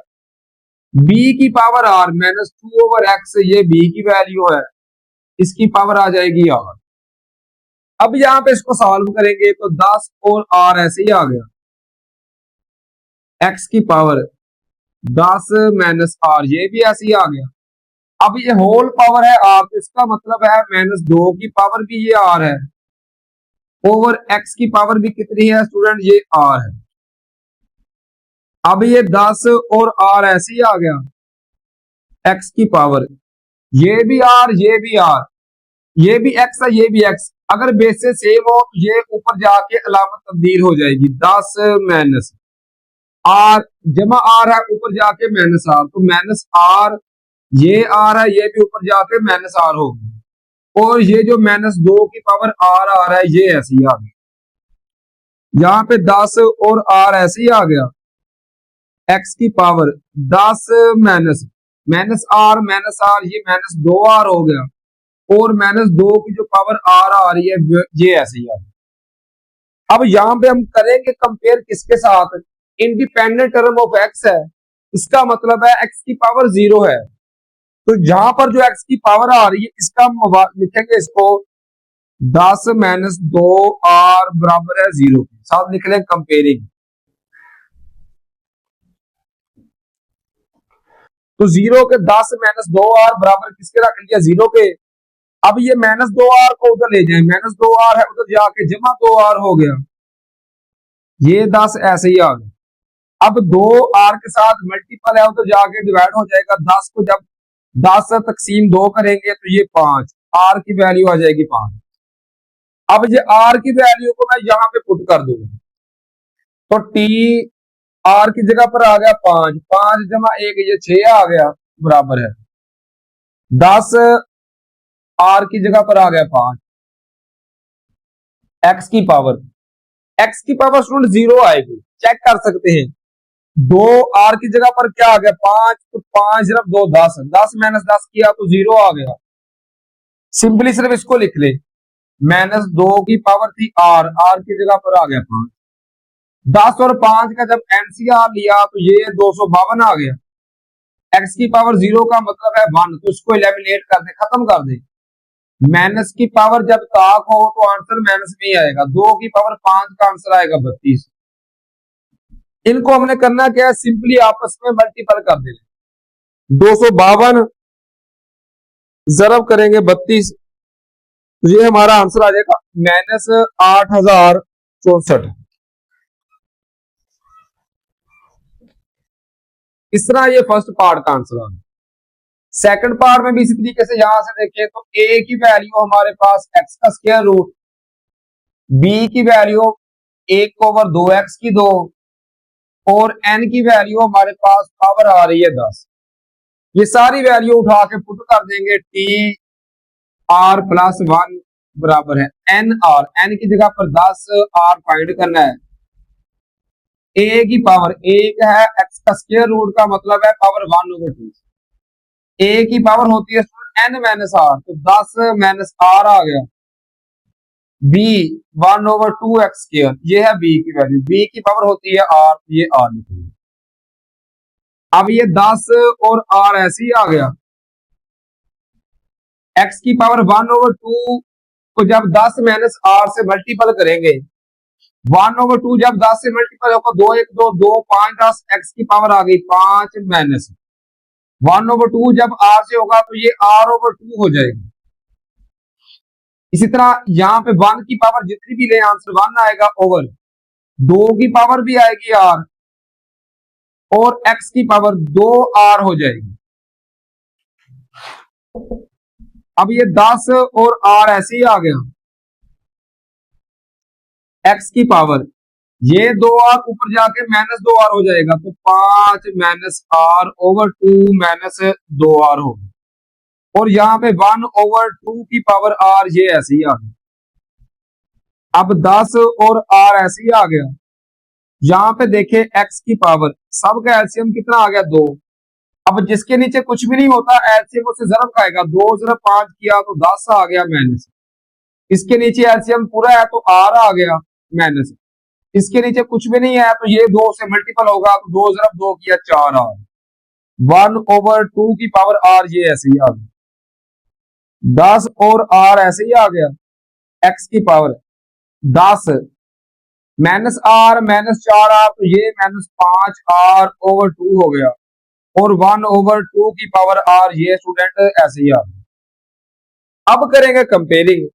b की पावर r -2/x, ये b की वैल्यू है, इसकी पावर आ जाएगी r। अब यहां पे इसको सॉल्व करेंगे तो 10 और r ऐसे ही आ गया। x की पावर 10 -r, ये भी ऐसे ही आ गया। अब ये होल पावर है r, तो इसका मतलब है -2 की पावर भी ये r है ओवर x की पावर भी कितनी है स्टूडेंट, ये r है। अब ये 10 और r ऐसे ही आ गया। x की पावर ये भी r, ये भी r, ये भी x है, ये भी x। अगर बेसेस सेम हो तो ये ऊपर जाके अलामत तब्दील हो जाएगी। 10 माइनस r जमा r है, ऊपर जाके -r, तो -r, ये r है, ये भी ऊपर जाके -r होगी। और ये जो -2 की पावर r आ रहा है, ये ऐसे ही आ गया। यहाँ पे 10 और r ऐसे ही आ गया। x की पावर 10 माइनस -r, ये -2r हो गया और -2 की जो पावर r आ रही है, ये ऐसे ही आ गया। अब यहाँ पे हम करेंगे कंपेयर किसके साथ, इंडिपेंडेंट टर्म ऑफ x है, इसका मतलब है x की पावर 0 है। तो जहां पर जो x की पावर आ रही है, इसका हम लिखेंगे इसको 10 - 2r बराबर है 0 के साथ लिख लें कंपेयरिंग। तो 0 के 10 - 2r बराबर किसके रख लिया, 0 के। अब ये -2r को उधर ले जाए, -2r है उधर जाके जमा 2r हो गया, ये 10 ऐसे ही आ गया। अब 2r के साथ मल्टीपल है, उधर जाके डिवाइड हो जाएगा। 10 को जब 10 तकसीम 2 करेंगे तो ये 5, r की वैल्यू आ जाएगी 5। अब ये r की वैल्यू को मैं यहाँ पे पुट कर दूंगा, तो t r की जगह पर आ गया 5, 5 जमा 1, ये 6 आ गया, बराबर है 10 r की जगह पर आ गया 5। x की पावर स्टूडेंट 0 आएगी, चेक कर सकते हैं। 2 r की जगह पर क्या आ गया 5, तो 5 जब 2 10, 10 - 10 किया तो 0 आ गया। सिंपली सिर्फ इसको लिख ले, -2 की पावर थी r, r की जगह पर आ गया 5। 10 और 5 का जब एनसीआर लिया तो ये 252 आ गया। x की पावर 0 का मतलब है 1, तो इसको एलिमिनेट कर दे, खत्म कर दे। माइनस की पावर जब ताक हो तो आंसर माइनस में ही आएगा। 2 की पावर 5 का आंसर आएगा 32। इनको हमने करना क्या है, सिंपली आपस में मल्टीपल कर देना। 252 जरब करेंगे 32, ये हमारा आंसर आ जाएगा -8064। इस तरह ये फर्स्ट पार्ट का आंसर आ गया। सेकंड पार्ट में भी इसी तरीके से यहां से देखें तो a की वैल्यू हमारे पास x का स्क्वायर रूट, b की वैल्यू 1/2x की 2 और n की वैल्यू हमारे पास पावर आ रही है 10। ये सारी वैल्यू उठा के पुट कर देंगे, T(r+1) बराबर है NR। n की जगह पर 10, r फाइंड करना है। a की पावर 1 है, x का स्क्वायर रूट का मतलब है पावर 1/2। a की पावर होती है n-r, तो 10 - r आ गया। b 1/2x स्क्वायर, ये है b की वैल्यू, b की पावर होती है r, ये r निकली। अब ये 10 और r ऐसे ही आ गया। x की पावर 1/2 को जब 10 माइनस r से मल्टीपल करेंगे, 1/2 जब 10 से मल्टीपल होगा, 2 1 2 2 5 10, x की पावर आ गई 5 माइनस 1/2 जब r से होगा तो ये r/2 हो जाएगी। इसी तरह यहाँ पे 1 की पावर जितनी भी ले आंसर 1 आएगा ओवर 2 की पावर भी आएगी r और x की पावर 2r हो जाएगी। अब ये 10 और r ऐसे ही आ गया। x की पावर ये 2r ऊपर जाके -2r हो जाएगा, तो 5 माइनस r/2 माइनस 2r होगा। और यहाँ पे 1/2 की पावर r ये ऐसे ही आ गया। अब 10 और r ऐसे ही आ गया। यहाँ पे देखे x की पावर सबका एलसीएम कितना आ गया 2। अब जिसके नीचे कुछ भी नहीं होता एलसीएम उससे ज़रब खाएगा, 2 ज़रब 5 किया तो 10 आ गया माइनस। इसके नीचे एलसीएम पूरा है तो r आ गया माइनस। इसके नीचे कुछ भी नहीं है तो ये 2 से मल्टीपल होगा, तो 2 ज़रब 2 किया 4r। 1/2 की पावर r ये ऐसे ही आ गया। 10 और r ऐसे ही आ गया। x की power 10 minus r minus 4r, तो ये -5r/2 हो गया। और 1/2 की पावर r ये स्टूडेंट ऐसे ही आ गया। अब करेंगे कंपेयरिंग,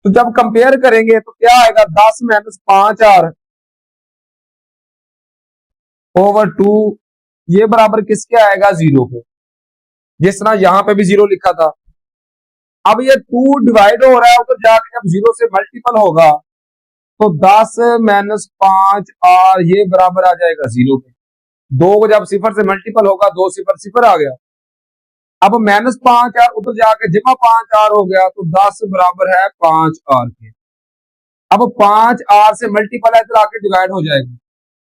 तो जब कंपेयर करेंगे तो क्या आएगा, 10 माइनस 5r/2 ये बराबर किसके आएगा 0 के, जिस तरह यहां पे भी 0 लिखा था। अब ये 2 डिवाइड हो रहा है, उधर जाके जब 0 से मल्टीपल होगा तो 10 माइनस 5r ये बराबर आ जाएगा 0 के। 2 को जब 0 से मल्टीपल होगा 2 0 0 आ गया। अब -5r उधर जाके जमा 5r हो गया, तो 10 बराबर है 5r के। अब 5r से मल्टीपल है, इधर आके डिवाइड हो जाएगा।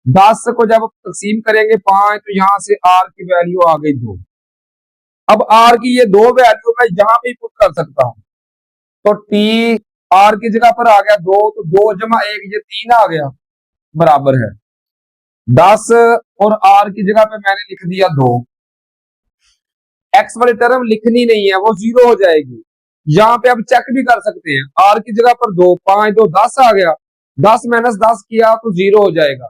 10 को जब तकसीम करेंगे 5 तो यहां से r की वैल्यू आ गई 2। अब r की ये 2 वैल्यू मैं यहां पे पुट कर सकता हूं, तो t r की जगह पर आ गया 2, तो 2 जमा 1 ये 3 आ गया, बराबर है 10। और r की जगह पे मैंने लिख दिया 2। x वाली टर्म लिखनी नहीं है, वो 0 हो जाएगी। यहाँ पे अब चेक भी कर सकते हैं, r की जगह पर 2 5 2 10 आ गया, 10 माइनस 10 किया तो 0 हो जाएगा।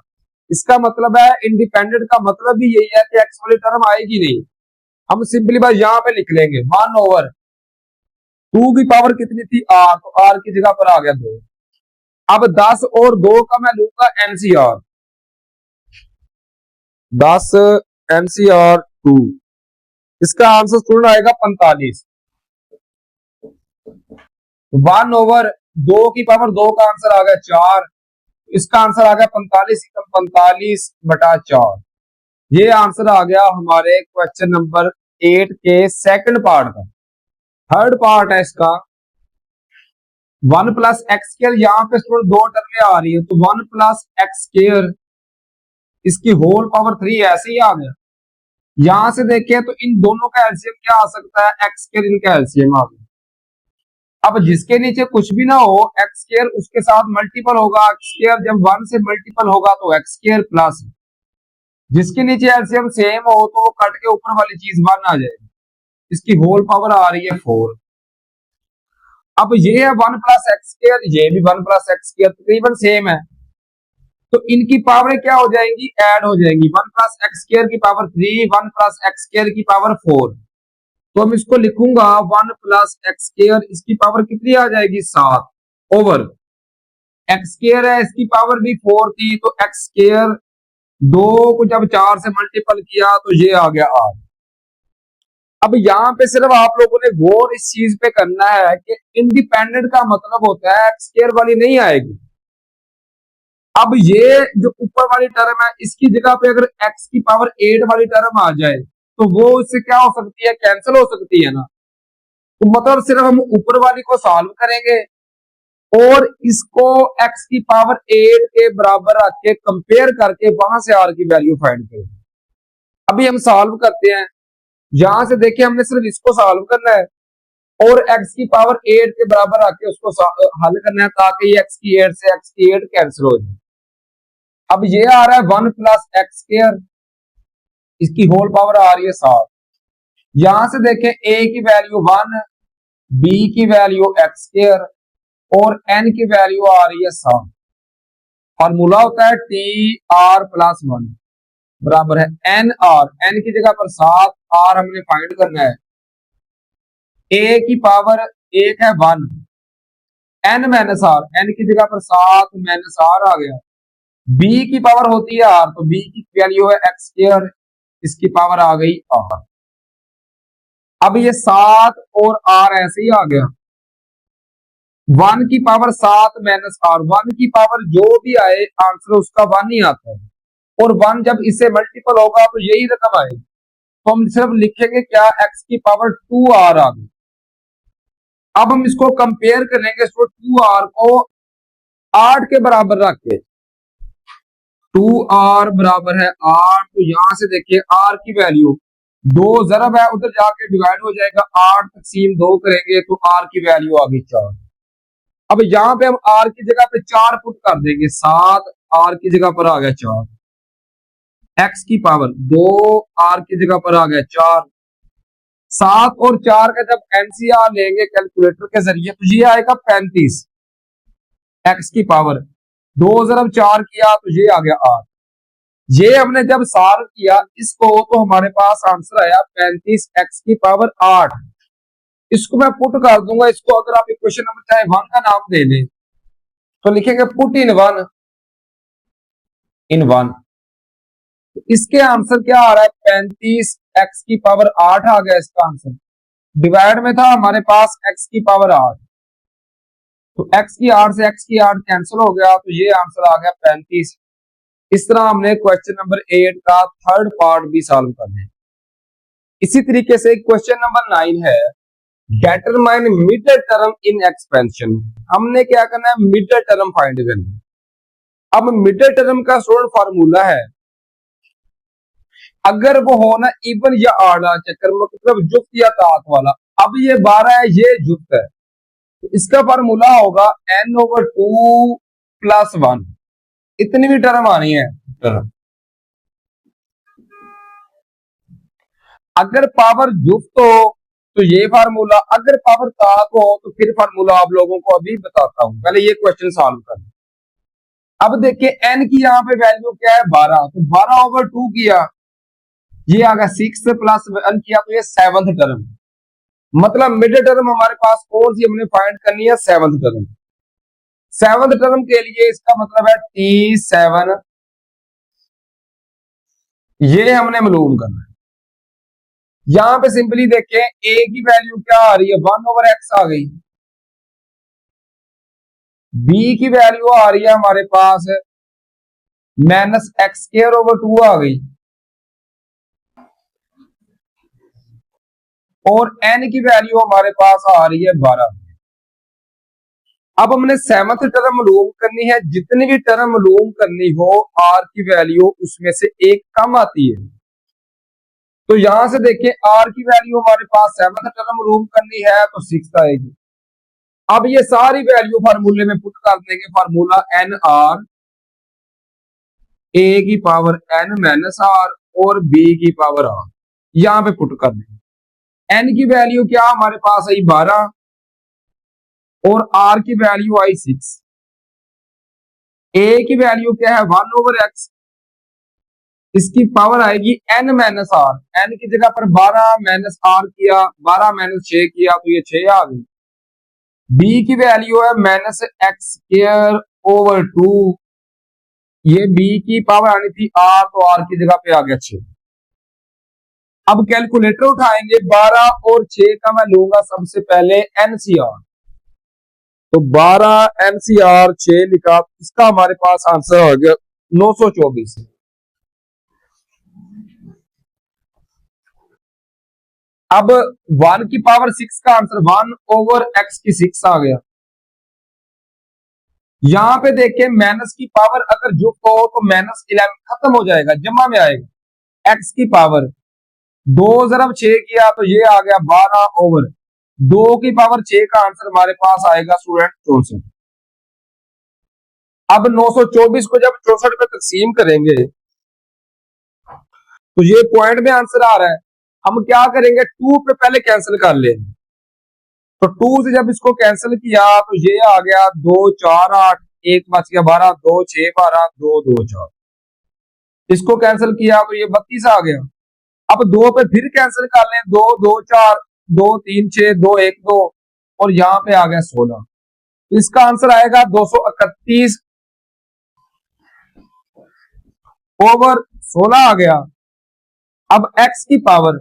इसका मतलब है इंडिपेंडेंट का मतलब भी यही है कि x वाली टर्म आएगी नहीं। हम सिंपली बस यहाँ पे लिख लेंगे 1/2 की पावर कितनी थी r, तो r की जगह पर आ गया 2। अब 10 और 2 का मैं लूंगा एनसीआर, 10 एनसीआर 2, इसका आंसर स्टूडेंट आएगा 45। 1/2 की पावर 2 का आंसर आ गया 4, इसका आंसर आ गया 45 45/4। ये आंसर आ गया हमारे क्वेश्चन नंबर 8 के सेकंड पार्ट का। थर्ड पार्ट है इसका 1 प्लस एक्स स्क्वायर, यहाँ पे स्टूडेंट 2 टर्में आ रही है, तो 1 प्लस एक्स स्क्वायर इसकी होल पावर 3 ऐसे ही आ गया। यहां से देखें तो इन दोनों का एलसीएम क्या आ सकता है, एक्स स्क्वायर इनका एलसीएम आ गया। अब जिसके नीचे कुछ भी ना हो एक्स स्क्वायर उसके साथ मल्टीपल होगा, एक्स स्क्वायर जब 1 से मल्टीपल होगा तो एक्स स्क्वायर प्लस जिसके नीचे एलसीएम सेम हो तो वो कट के ऊपर वाली चीज 1 आ जाएगी, इसकी होल पावर आ रही है 4। अब ये है 1 प्लस एक्स स्क्वायर, ये भी 1 प्लस एक्स स्क्वायर तकरीबन सेम है, तो इनकी पावरें क्या हो जाएंगी, ऐड हो जाएंगी। 1 प्लस एक्स स्क्वायर की पावर 3, 1 प्लस एक्स स्क्वायर की पावर 4, तो हम इसको लिखूंगा 1 प्लस एक्स स्क्वायर, इसकी पावर कितनी आ जाएगी 7 ओवर एक्स स्क्वायर है, इसकी पावर भी 4 थी, तो एक्स स्क्वायर 2 को जब 4 से मल्टीपल किया तो ये आ गया 8। अब यहाँ पे सिर्फ आप लोगों ने गौर इस चीज पे करना है कि इंडिपेंडेंट का मतलब होता है एक्स स्क्वायर वाली नहीं आएगी। अब ये जो ऊपर वाली टर्म है इसकी जगह पे अगर x की पावर 8 वाली टर्म आ जाए तो वो इससे क्या हो सकती है, कैंसिल हो सकती है ना। तो मतलब सिर्फ हम ऊपर वाली को सॉल्व करेंगे और इसको x की पावर 8 के बराबर रख के कंपेयर करके वहां से r की वैल्यू फाइंड करेंगे। अभी हम सॉल्व करते हैं, यहां से देखिए हमने सिर्फ इसको सॉल्व करना है और x की पावर 8 के बराबर रख के उसको हल करना है ताकि ये x की 8 से x की 8 कैंसिल हो जाए। अब ये आ रहा है 1 प्लस एक्स स्क्वायर, इसकी होल पावर आ रही है 7। यहां से देखें a की वैल्यू 1, b की वैल्यू एक्स स्क्वायर और n की वैल्यू आ रही है 7। फॉर्मूला होता है टी आर प्लस 1 बराबर है एन आर। एन की जगह पर 7, आर हमने फाइंड करना है। a की पावर एक है 1, n माइनस आर, एन की जगह पर 7 माइनस आर आ गया। b की पावर होती है r, तो b की वैल्यू है एक्स स्क्वायर, इसकी पावर आ गई r। अब ये 7 और r ऐसे ही आ गया। 1 की पावर 7 माइनस आर, 1 की पावर जो भी आए आंसर उसका 1 ही आता है, और 1 जब इससे मल्टीपल होगा तो यही रकम आएगी। तो हम सिर्फ लिखेंगे क्या, x की पावर 2r आ गई। अब हम इसको कंपेयर करेंगे, इसको 2r को 8 के बराबर रख के, 2r बराबर है 8, तो यहां से देखिए r की वैल्यू 2 जरब है, उधर जाके डिवाइड हो जाएगा, 8 तकसीम 2 करेंगे तो r की वैल्यू आ गई 4। अब यहां पे हम r की जगह पे 4 पुट कर देंगे, 7 r की जगह पर आ गया 4, x की पावर 2 r की जगह पर आ गया 4। 7 और 4 का जब एनसीआर लेंगे कैलकुलेटर के जरिए तो ये आएगा 35, x की पावर 2 जरब 4 किया तो ये आ गया 8। ये हमने जब सॉल्व किया इसको तो हमारे पास आंसर आया 35 x की पावर 8। इसको मैं पुट कर दूंगा, इसको अगर आप इक्वेशन नंबर चाहे 1 का नाम दे दें तो लिखेंगे पुट इन 1 इन 1। तो इसके आंसर क्या आ रहा है, 35 x की पावर 8 आ गया इसका आंसर। डिवाइड में था हमारे पास x की पावर 8, तो x की 8 से x की 8 कैंसिल हो गया, तो ये आंसर आ गया 35। इस तरह हमने क्वेश्चन नंबर 8 का थर्ड पार्ट भी सॉल्व कर दिया। इसी तरीके से क्वेश्चन नंबर 9 है, determine mid term in expansion. हमने क्या करना है, मिड टर्म फाइंड करना है। अब मिड टर्म का स्टूडेंट फार्मूला है, अगर वो हो ना इवन या आड़ा चक्कर, मतलब जुफ्त या ताक वाला। अब ये 12 है, ये जुफ्त है, तो इसका फार्मूला होगा n/2 + 1। इतनी भी टर्म आनी है टर्म। अगर पावर जुफ्त हो तो ये फार्मूला, अगर पावर ताक हो तो फिर फार्मूला आप लोगों को अभी बताता हूं, पहले ये क्वेश्चन सॉल्व कर। अब देखिए n की यहाँ पे वैल्यू क्या है 12, तो 12/2 किया, ये आ गया 6 + 1 किया तो ये 7th टर्म। मतलब मिड टर्म हमारे पास कौन सी हमने फाइंड करनी है, 7th टर्म। 7th टर्म के लिए इसका मतलब है T7, ये हमने मालूम करना है। यहां पे सिंपली देखें a की वैल्यू क्या आ रही है, 1/x आ गई। b की वैल्यू आ रही है हमारे पास -x²/2 आ गई, और n की वैल्यू हमारे पास आ रही है 12। अब हमने 7th टर्म मालूम करनी है, जितनी भी टर्म मालूम करनी हो r की वैल्यू उसमें से एक कम आती है। तो यहां से देखिए r की वैल्यू हमारे पास 7th टर्म मालूम करनी है तो 6 आएगी। अब ये सारी वैल्यू फार्मूले में पुट कर देंगे, फार्मूला nr, a की पावर n माइनस r और b की पावर r, यहां पे पुट कर देंगे। n की वैल्यू क्या हमारे पास आई 12 और r की वैल्यू आई 6। a की वैल्यू क्या है 1/x, इसकी पावर आएगी n माइनस r, n की जगह पर 12 माइनस r किया, 12 माइनस 6 किया तो ये 6 आ गई। b की वैल्यू है -x²/2, ये b की पावर आनी थी r, तो r की जगह पे आ गया 6। अब कैलकुलेटर उठाएंगे, 12 और 6 का मैं लूंगा सबसे पहले एनसीआर, तो 12 एनसीआर 6 लिखा, इसका हमारे पास आंसर हो गया 924। अब 1 की पावर 6 का आंसर 1/x की 6 आ गया। यहां पे देखिए माइनस की पावर अगर जुफ्त हो तो -11 खत्म हो जाएगा, जमा में आएगा। x की पावर 2 × 6 किया तो ये आ गया 12/2 की पावर 6 का आंसर हमारे पास आएगा स्टूडेंट 64। अब 924 को जब 64 में तकसीम करेंगे तो ये पॉइंट में आंसर आ रहा है। हम क्या करेंगे, 2 पे पहले कैंसिल कर लेंगे। तो 2 से जब इसको कैंसिल किया तो ये आ गया 2 4 8, 1 बच गया 12, 2 6 12, 2 2 4। इसको कैंसिल किया तो ये 32 आ गया। अब 2 पे फिर कैंसिल कर लें, 2 2 4, 2 3 6, 2 1 2, और यहाँ पे आ गया 16। इसका आंसर आएगा 231 ओवर 16 आ गया। अब x की पावर,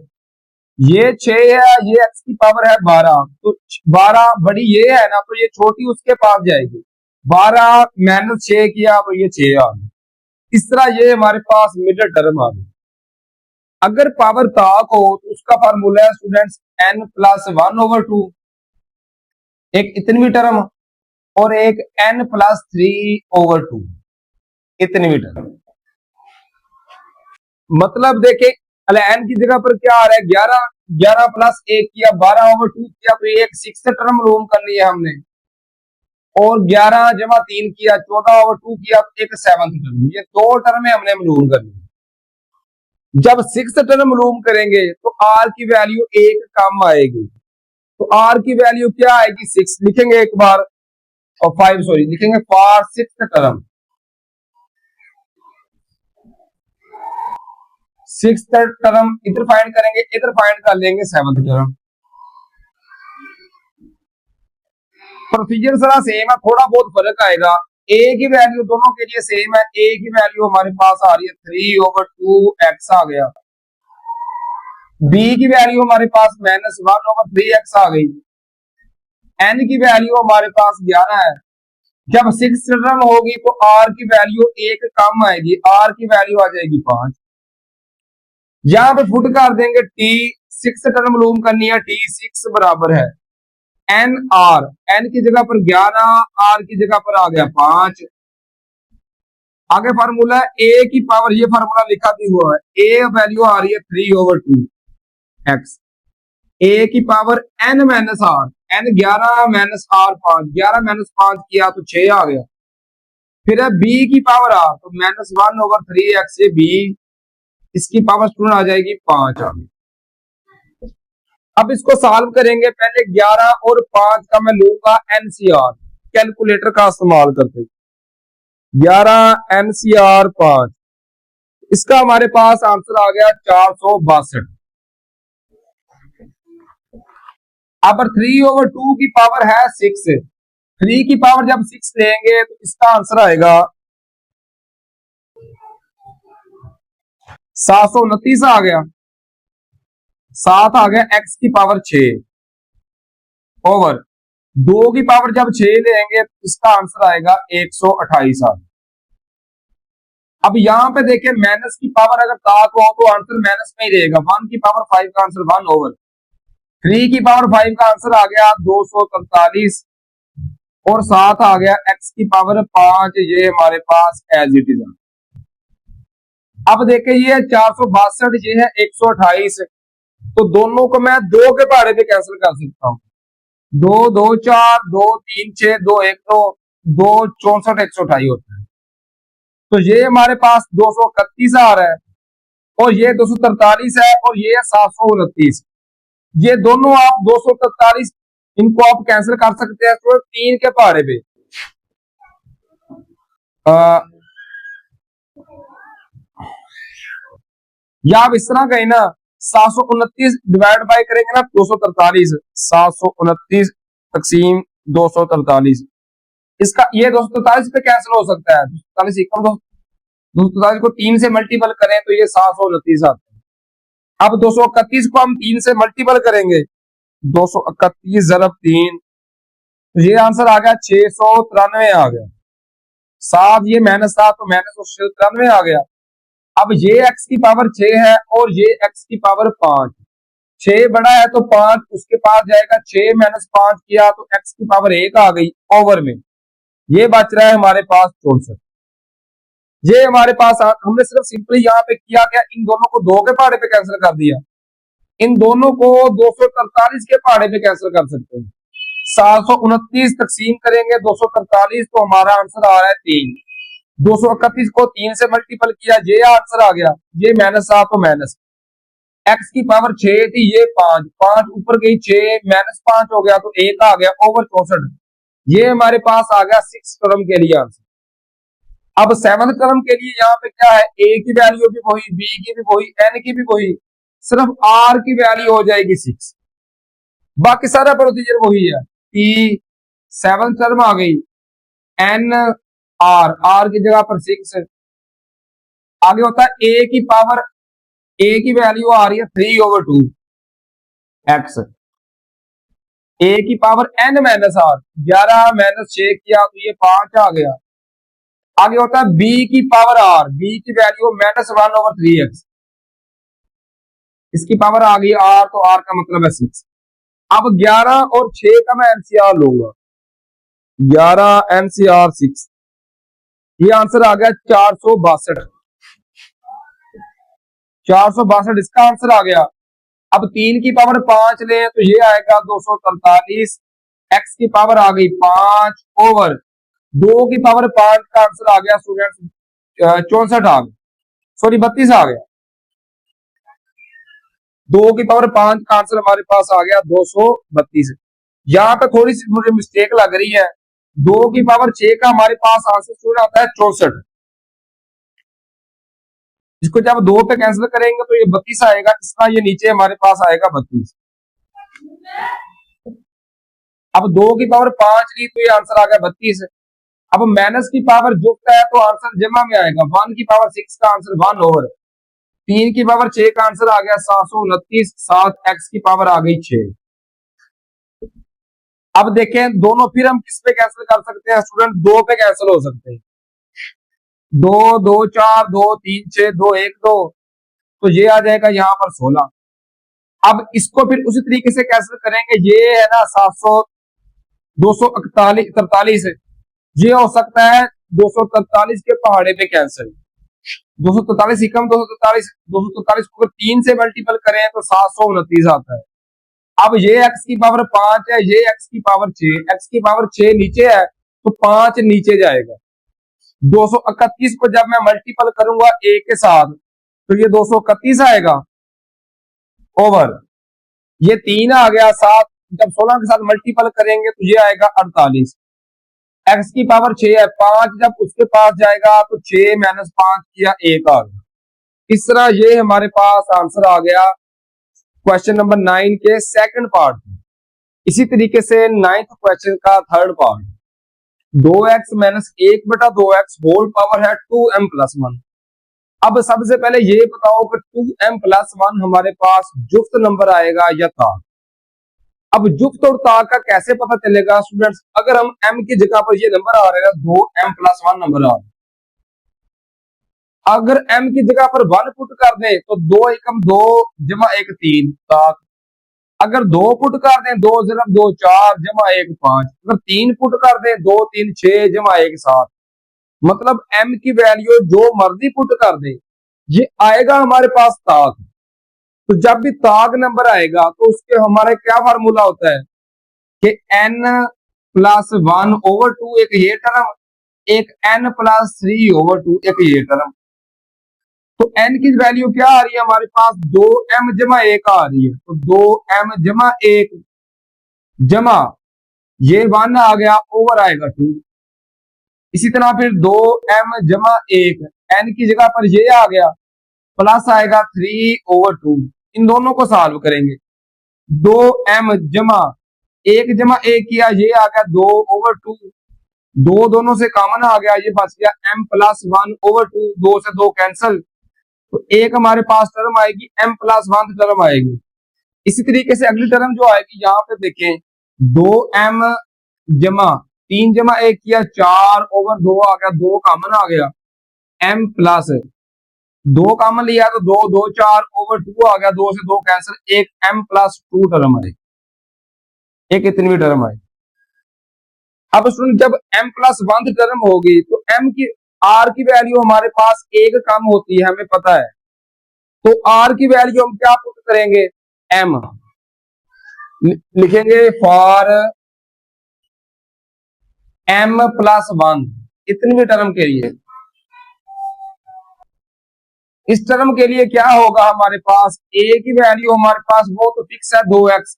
ये 6 है, ये x की पावर है 12, तो 12 बड़ी ये है ना, तो ये छोटी उसके पास जाएगी। 12 माइनस 6 किया तो ये 6 आ गई। इस तरह ये हमारे पास मिडिल टर्म आ गई। अगर पावर ताक हो तो उसका फार्मूला है स्टूडेंट्स n प्लस 1/2, एक इतनी टर्म, और एक n प्लस 3/2 इतनी टर्म। मतलब देखे, n की जगह पर क्या आ रहा है 11, 11 प्लस 1 किया 12/2 किया, तो एक 6th टर्म रूम कर लिया हमने, और 11 जमा 3 किया 14/2 किया, तो एक 7th टर्म। ये 2 टर्म हमने रूम कर ली। जब 6th टर्म रूम करेंगे तो r की वैल्यू 1 कम आएगी, तो r की वैल्यू क्या आएगी 6 लिखेंगे एक बार, और 5 सॉरी लिखेंगे for 6th term. 6th term इधर फाइंड करेंगे, इधर फाइंड कर लेंगे 7th टर्म। प्रोसीजर सारा सेम है, थोड़ा बहुत फर्क आएगा। a की वैल्यू दोनों के लिए सेम है। a की वैल्यू हमारे पास आ रही है 3/2x आ गया। b की वैल्यू हमारे पास -1/3x आ गई। n की वैल्यू हमारे पास 11 है। जब 6th टर्म होगी तो r की वैल्यू 1 कम आएगी, r की वैल्यू आ जाएगी 5। यहां पे फुट कर देंगे t, 6th टर्म रूम करनी है, t6 बराबर है n r, n की जगह पर 11, r की जगह पर आ गया 5। आगे फार्मूला है a की पावर, ये फार्मूला लिखा भी हुआ है, a वैल्यू आ रही है 3/2x, a की power n minus r, n 11 minus r 5, 11 minus 5 किया तो 6 आ गया। फिर है b की पावर r, तो -1/3x, ये b, इसकी पावर स्टूडेंट आ जाएगी 5 आ गई। अब इसको सॉल्व करेंगे, पहले 11 और 5 का मैं लूंगा एनसीआर, कैलकुलेटर का इस्तेमाल करते। 11 एनसीआर 5, इसका हमारे पास आंसर आ गया 462। अब 3/2 की पावर है 6, 3 की पावर जब 6 लेंगे तो इसका आंसर आएगा 729 आ गया। 7 आ गया x की पावर 6 ओवर 2 की पावर जब 6 लेंगे तो इसका आंसर आएगा 128 आ गया। अब यहां पे देखिए माइनस की पावर अगर ताक हो तो आंसर माइनस में ही रहेगा। 1 की पावर 5 का आंसर 1 ओवर 3 की पावर 5 का आंसर आ गया 243, और 7 आ गया x की पावर 5, ये हमारे पास एज इट इज। अब देखिए ये 462, ये है 128, तो दोनों को मैं 2 के पहाड़े पे कैंसिल कर सकता हूं। 2 2 4, 2 3 6, 2 1 2, 2 64 128 होता है। तो ये हमारे पास 231 आ रहा है, और ये 243 है, और ये है 729। ये दोनों आप 243 इनको आप कैंसिल कर सकते हैं तो 3 के पहाड़े पे। या आप इस तरह कहें ना, 729 डिवाइड बाय करेंगे ना 243, 729 तकसीम 243, इसका ये 243 पे कैंसिल हो सकता है। 243 को 3 से मल्टीपल करें तो ये 729 आता है। अब 231 को हम 3 से मल्टीपल करेंगे, 231 ज़रब 3, तो ये आंसर आ गया 693 आ गया। 7 ये माइनस था तो -93 आ गया। अब ये x की पावर 6 है और ये x की पावर 5, 6 बड़ा है तो 5 उसके पास जाएगा, 6 माइनस 5 किया तो x की पावर 1 आ गई ओवर में, ये बच रहा है हमारे पास 64। ये हमारे पास हमने सिर्फ सिंपली यहाँ पे किया क्या, इन दोनों को 2 के पहाड़े पे कैंसिल कर दिया, इन दोनों को 243 के पहाड़े पे कैंसिल कर सकते हैं। 729 तकसीम करेंगे 243 तो हमारा आंसर आ रहा है 3। 231 को 3 से मल्टीपल किया, ये आंसर आ गया। ये माइनस था तो माइनस, एक्स की पावर 6 थी, ये 5, 5 ऊपर गई 6 माइनस 5 हो गया तो 1 आ गया ओवर 64। ये हमारे पास आ गया 6 टर्म के लिए आंसर। अब 7th टर्म के लिए यहाँ पे क्या है, ए की वैल्यू भी वही, बी की भी वही, एन की भी वही, सिर्फ आर की वैल्यू हो जाएगी 6। बाकी सारा प्रोसीजर वही है कि 7th टर्म आ गई, एन आर, आर की जगह पर 6, आगे होता है ए की पावर, ए की वैल्यू आ रही है 3/2 एक्स, ए की power N minus R, 11 minus 6 किया तो ये 5 आ गया। आगे होता है बी की पावर आर, बी की वैल्यू -1/3x, इसकी पावर आ गई आर, तो आर का मतलब है 6। अब 11 और 6 का मैं एनसीआर लूंगा, 11 एनसीआर 6, ये आंसर आ गया 462, 462 इसका आंसर आ गया। अब 3 की पावर 5 ले तो ये आएगा 243, एक्स की पावर आ गई 5 ओवर 2 की पावर 5 का आंसर आ गया स्टूडेंट 64 आ गया, सॉरी 32 आ गया। 2 की पावर 5 का आंसर हमारे पास आ गया 232। यहाँ पे थोड़ी सी मुझे मिस्टेक लग रही है, 2 की पावर 6 का हमारे पास आंसर स्टूडेंट आता है 64, इसको जब 2 पे कैंसिल करेंगे तो ये 32 आएगा, इसका ये नीचे हमारे पास आएगा 32। अब 2 की पावर 5 ली तो ये आंसर आ गया 32। अब माइनस की पावर जुड़ता है तो आंसर जमा में आएगा, 1 की पावर 6 का आंसर 1 ओवर 3 की पावर 6 का आंसर आ गया 729, 7 एक्स की पावर आ गई 6। अब देखें दोनों, फिर हम किस पे कैंसिल कर सकते हैं स्टूडेंट, 2 पे कैंसिल हो सकते हैं, 2 2 4 2 3 6 2 1 2, तो ये आ जाएगा यहाँ पर 16। अब इसको फिर उसी तरीके से कैंसिल करेंगे, ये है ना 700 243, ये हो सकता है 243 के पहाड़े पे कैंसिल, 243 एकम 243 को 3 से मल्टीपल करें तो 729 आता है। अब ये x की पावर 5 है, ये x की पावर 6, x की पावर 6 नीचे है तो 5 नीचे जाएगा। 231 को जब मैं मल्टीपल करूंगा a के साथ तो ये 231 आएगा ओवर, ये 3 आ गया, 7 जब 16 के साथ मल्टीपल करेंगे तो ये आएगा 48। x की पावर 6 है, 5 जब उसके पास जाएगा तो 6 माइनस 5 किया 1 आ गया। इस तरह ये हमारे पास आंसर आ गया क्वेश्चन नंबर 9 के सेकंड पार्ट में। इसी तरीके से 9th क्वेश्चन का third part, 2x minus 1/2x whole power है 2m प्लस 1। अब सबसे पहले ये बताओ कि 2m प्लस 1 हमारे पास जुफ्त नंबर आएगा या ताक। अब जुफ्त और ताक का कैसे पता चलेगा स्टूडेंट्स, अगर हम m की जगह पर ये नंबर आ रहे हैं 2m प्लस 1 नंबर आ रहा है, अगर m की जगह पर 1 पुट कर दें तो 2 एकम 2 जमा 1 3 ताक, अगर 2 पुट कर दें 2 0 2 4 जमा 1 5, अगर 3 पुट कर दें 2 3 6 जमा 1 7, मतलब m की वैल्यू जो मर्जी पुट कर दे ये आएगा हमारे पास ताक। तो जब भी ताक नंबर आएगा तो उसके हमारा क्या फार्मूला होता है कि n प्लस 1 ओवर 2 एक ये टर्म, एक n प्लस 3 ओवर 2 एक ये टर्म। तो n की वैल्यू क्या आ रही है हमारे पास, 2m जमा 1 आ रही है, तो 2m जमा 1 जमा ये 1 आ गया ओवर आएगा 2। इसी तरह फिर 2m जमा 1 n की जगह पर ये आ गया प्लस आएगा 3 ओवर 2। इन दोनों को सॉल्व करेंगे, 2m जमा 1 जमा 1 किया ये आ गया 2 ओवर 2, 2 दोनों से कॉमन आ गया, ये बच गया m प्लस 1 ओवर 2, 2 से 2 कैंसिल, तो एक हमारे पास टर्म आएगी m प्लस 1 टर्म आएगी। इसी तरीके से अगली टर्म जो आएगी यहाँ पे देखें, 2m जमा 3 जमा 1 किया 4 ओवर 2 आ गया, 2 कॉमन आ गया, m प्लस 2 कॉमन लिया तो 2 2 4 ओवर 2 आ गया, 2 से 2 कैंसिल, एक m प्लस 2 टर्म आएगी, एक इतनी टर्म आएगी। अब स्टूडेंट जब m प्लस 1 टर्म होगी तो m की r की वैल्यू हमारे पास एक कम होती है, हमें पता है, तो r की वैल्यू हम क्या पुट करेंगे, m लिखेंगे फॉर m प्लस 1 इतनी भी टर्म के लिए, इस टर्म के लिए क्या होगा हमारे पास, a की वैल्यू हमारे पास वो तो फिक्स है 2x,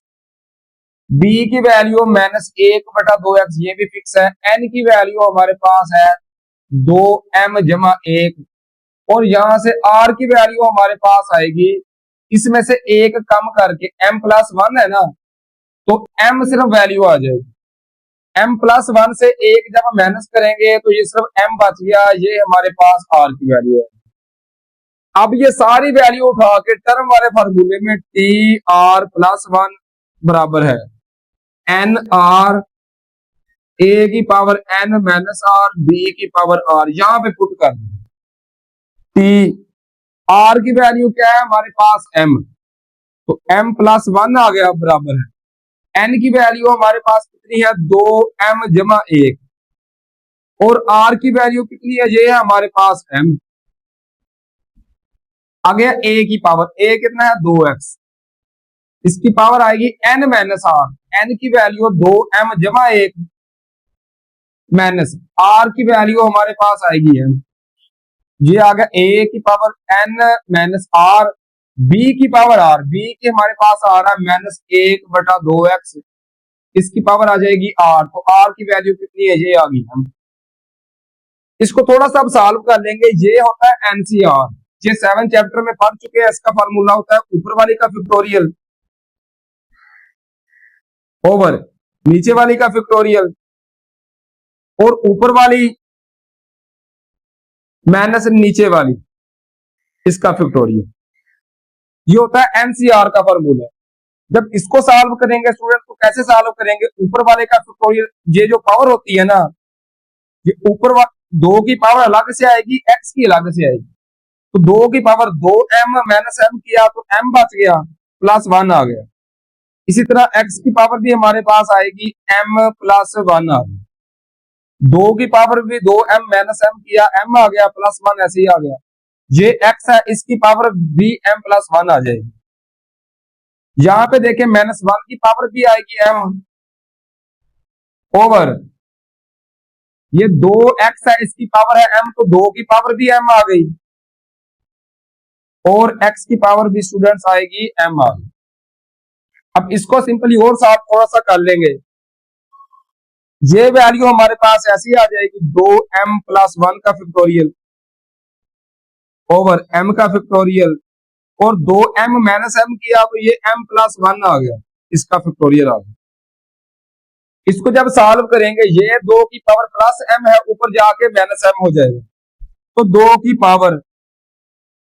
b की वैल्यू -1/2x ये भी फिक्स है, n की वैल्यू हमारे पास है 2m जमा 1, और यहां से r की वैल्यू हमारे पास आएगी, इसमें से एक कम करके m+1 है ना, तो m सिर्फ वैल्यू आ जाएगी, m+1 से एक जब हम माइनस करेंगे तो ये सिर्फ m बच गया, ये हमारे पास r की वैल्यू है। अब ये सारी वैल्यू उठा के टर्म वाले फार्मूले में tr+1 बराबर है nr a की पावर n -r b की पावर r, यहां पे पुट कर टी, r की वैल्यू क्या है हमारे पास m, तो m+1 आ गया बराबर है n की वैल्यू हमारे पास कितनी है 2m जमा 1, और r की वैल्यू कितनी है, ये है हमारे पास m, आ गया a की पावर, a कितना है 2x, इसकी पावर आएगी n -r, n की वैल्यू 2m जमा 1 माइनस r की वैल्यू हमारे पास आएगी m, ये आ गया a की पावर n -r, b की पावर r, b की हमारे पास आ रहा है -1/2x, इसकी पावर आ जाएगी r, तो r की वैल्यू कितनी है, ये आ गई हम। इसको थोड़ा सा अब सॉल्व कर लेंगे, ये होता है एनसीआर, ये 7 चैप्टर में पढ़ चुके हैं, इसका फार्मूला होता है ऊपर वाली का फैक्टोरियल ओवर नीचे वाली का फैक्टोरियल, और ऊपर वाली माइनस नीचे वाली इसका फैक्टोरियल, ये होता है एनसीआर का फार्मूला। जब इसको सॉल्व करेंगे स्टूडेंट तो कैसे सॉल्व करेंगे, ऊपर वाले का फैक्टोरियल, ये जो पावर होती है ना, ये ऊपर 2 की पावर अलग से आएगी, x की अलग से आएगी, तो 2 की पावर 2m -m किया तो m बच गया, +1 आ गया। इसी तरह x की पावर भी हमारे पास आएगी m+1 आ गया, 2 की पावर भी 2m -m किया, m आ गया, +1 ऐसे ही आ गया। ये x है, इसकी पावर भी m+1 आ जाएगी। यहां पे देखें -1 की पावर भी आएगी m ओवर, ये 2x है, इसकी पावर है m, तो 2 की पावर भी m आ गई, और x की पावर भी स्टूडेंट्स आएगी m आ गई। अब इसको सिंपली और साथ थोड़ा सा कर लेंगे, ये वैल्यू हमारे पास ऐसी आ जाएगी 2m+1 का फैक्टोरियल ओवर m का फैक्टोरियल, और 2m -m किया तो ये m+1 आ गया, इसका फैक्टोरियल आ गया। इसको जब सॉल्व करेंगे, ये 2 की पावर +m है, ऊपर जाके -m हो जाएगा, तो 2 की पावर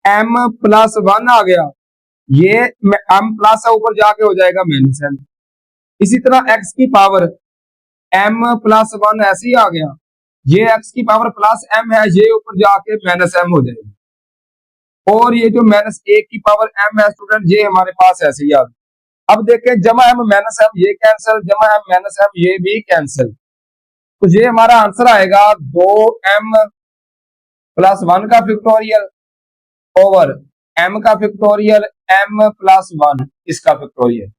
m+1 आ गया, ये m प्लस है, ऊपर जाके हो जाएगा -m। इसी तरह x की पावर m+1 ऐसे ही आ गया, ये x की पावर +m है, ये ऊपर जाके -m हो जाएगा, और ये जो -1 की पावर m है स्टूडेंट, ये हमारे पास ऐसे ही आ गया। अब देखें जमा m -m ये कैंसिल, जमा m -m ये भी कैंसिल, तो ये हमारा आंसर आएगा 2m+1 का फैक्टोरियल ओवर m का फैक्टोरियल m+1 इसका फैक्टोरियल,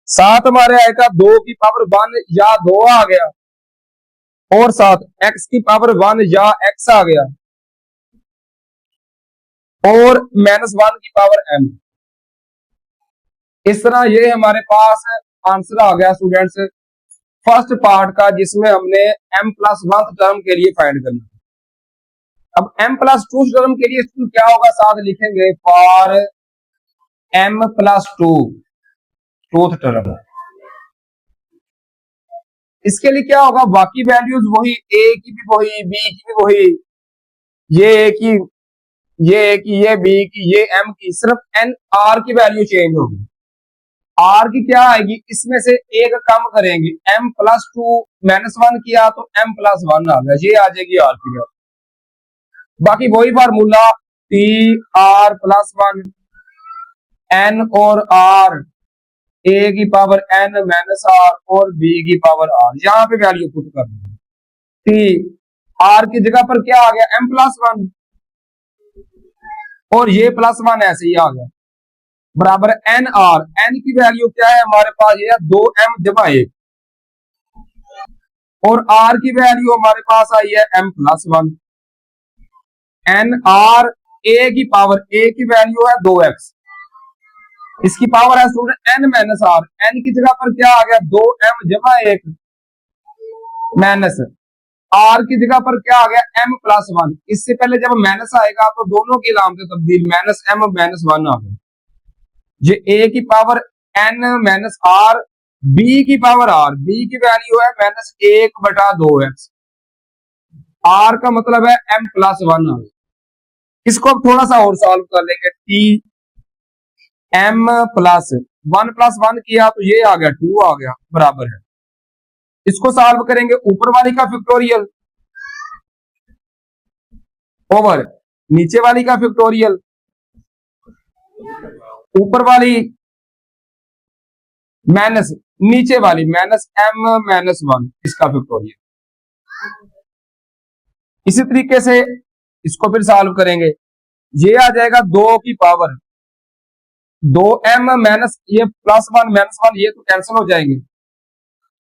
साथ हमारे आएगा 2 की पावर 1 या 2 आ गया, और साथ x की पावर 1 या x आ गया, और -1 की पावर m। इस तरह ये हमारे पास आंसर आ गया स्टूडेंट्स फर्स्ट पार्ट का, जिसमें हमने m+1 टर्म के लिए फाइंड करना। अब m+2 टर्म के लिए क्या होगा, साथ लिखेंगे फॉर m+2 टूथ टर्म। इसके लिए क्या होगा, बाकी वैल्यूज वही, a की भी वही, b की भी वही, ये a की, ये a की, ये b की, ये m की, सिर्फ n r की वैल्यू चेंज होगी। r की क्या आएगी, इसमें से एक कम करेंगे, m+2 -1 किया तो m+1 आ गया, ये आ जाएगी r की वैल्यू। बाकी वही फार्मूला tr+1 n और r, a की पावर n -r और b की पावर r, यहां पे वैल्यू पुट कर दी। r की जगह पर क्या आ गया, m+1, और ये +1 ऐसे ही आ गया, बराबर nr, n की वैल्यू क्या है हमारे पास, ये 2m जमा 1, और r की वैल्यू हमारे पास आई है m+1, nr ए की वैल्यू है 2x, इसकी पावर है student n minus R, n की जगह पर क्या आ गया 2m जमा 1 माइनस आर की जगह पर क्या आ गया m प्लस 1। इससे पहले जब माइनस आएगा तो दोनों की लामते तब्दील माइनस m माइनस 1 आ गया। ये a की power n minus R, b की पावर r, b की वैल्यू है माइनस 1/2x, r का मतलब है m प्लस 1 आ गया। इसको अब थोड़ा सा और सॉल्व कर लेंगे, t m प्लस 1 किया तो ये आ गया 2 आ गया बराबर है। इसको सॉल्व करेंगे ऊपर वाली का फैक्टोरियल ओवर नीचे वाली का फैक्टोरियल, ऊपर वाली माइनस नीचे वाली माइनस m माइनस 1 इसका फैक्टोरियल। इसी तरीके से इसको फिर सॉल्व करेंगे, ये आ जाएगा 2 की पावर 2m माइनस ये प्लस 1 माइनस 1 ये तो कैंसिल हो जाएंगे,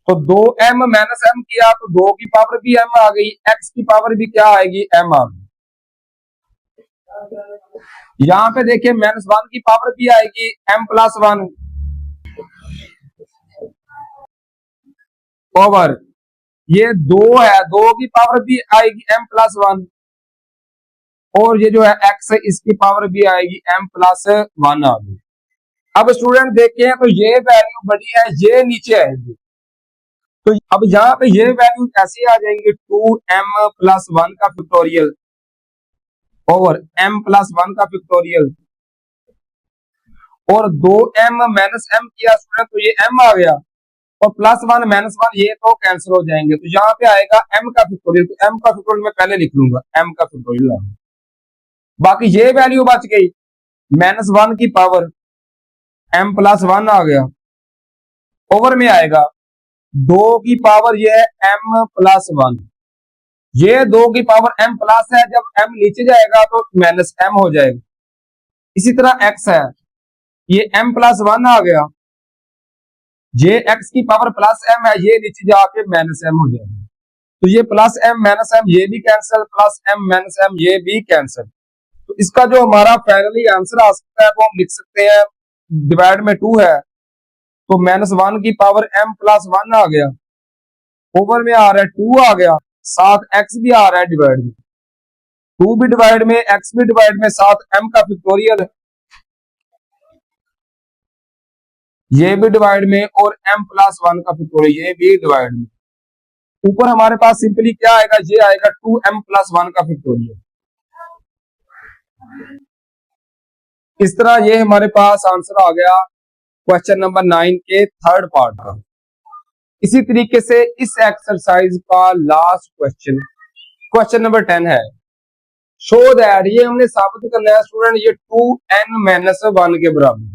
तो 2m माइनस m किया तो 2 की पावर भी m आ गई, x की पावर भी क्या आएगी m आ गई। यहां पे देखिए माइनस 1 की पावर भी आएगी m प्लस 1 ओवर ये 2 है 2 की पावर भी आएगी m प्लस 1 और ये जो है x है इसकी पावर भी आएगी m प्लस 1 आ गई। अब स्टूडेंट देखें तो ये वैल्यू बड़ी है, ये नीचे आएगी, तो अब यहाँ पे ये वैल्यू ऐसे आ जाएंगे 2m प्लस 1 का फैक्टोरियल ओवर m प्लस 1 का फैक्टोरियल और 2m माइनस m किया स्टूडेंट तो ये m आ गया और प्लस 1 माइनस 1 ये तो कैंसिल हो जाएंगे, तो यहाँ पे आएगा m का फैक्टोरियल, तो m का फैक्टोरियल मैं पहले लिख लूंगा m का फैक्टोरियल। बाकी ये वैल्यू बच गई माइनस 1 की पावर m प्लस 1 आ गया ओवर में आएगा 2 की पावर ये है m प्लस 1, ये 2 की पावर m प्लस है, जब m नीचे जाएगा तो माइनस m हो जाएगा। इसी तरह x है ये m प्लस 1 आ गया, ये x की पावर प्लस m है, ये नीचे जाके माइनस m हो जाएगा, तो ये प्लस m माइनस m ये भी cancel, plus m minus m ये भी कैंसिल। तो इसका जो हमारा फाइनली आंसर आ सकता है वो हम लिख सकते हैं डिवाइड में 2 है तो माइनस 1 की पावर m प्लस 1 आ गया ओवर में आ रहा है 2 आ गया, साथ x भी आ रहा है डिवाइड में, 2 भी डिवाइड में x भी डिवाइड में, साथ m का फैक्टोरियल ये भी डिवाइड में और m प्लस 1 का फैक्टोरियल ये भी डिवाइड में। ऊपर हमारे पास सिंपली क्या आएगा, ये आएगा 2m प्लस 1 का फैक्टोरियल। इस तरह ये हमारे पास आंसर आ गया क्वेश्चन नंबर 9 के थर्ड पार्ट का। इसी तरीके से इस एक्सरसाइज का लास्ट क्वेश्चन क्वेश्चन नंबर 10 है, शो दैट, ये हमने साबित करना है स्टूडेंट ये 2n माइनस 1 के बराबर।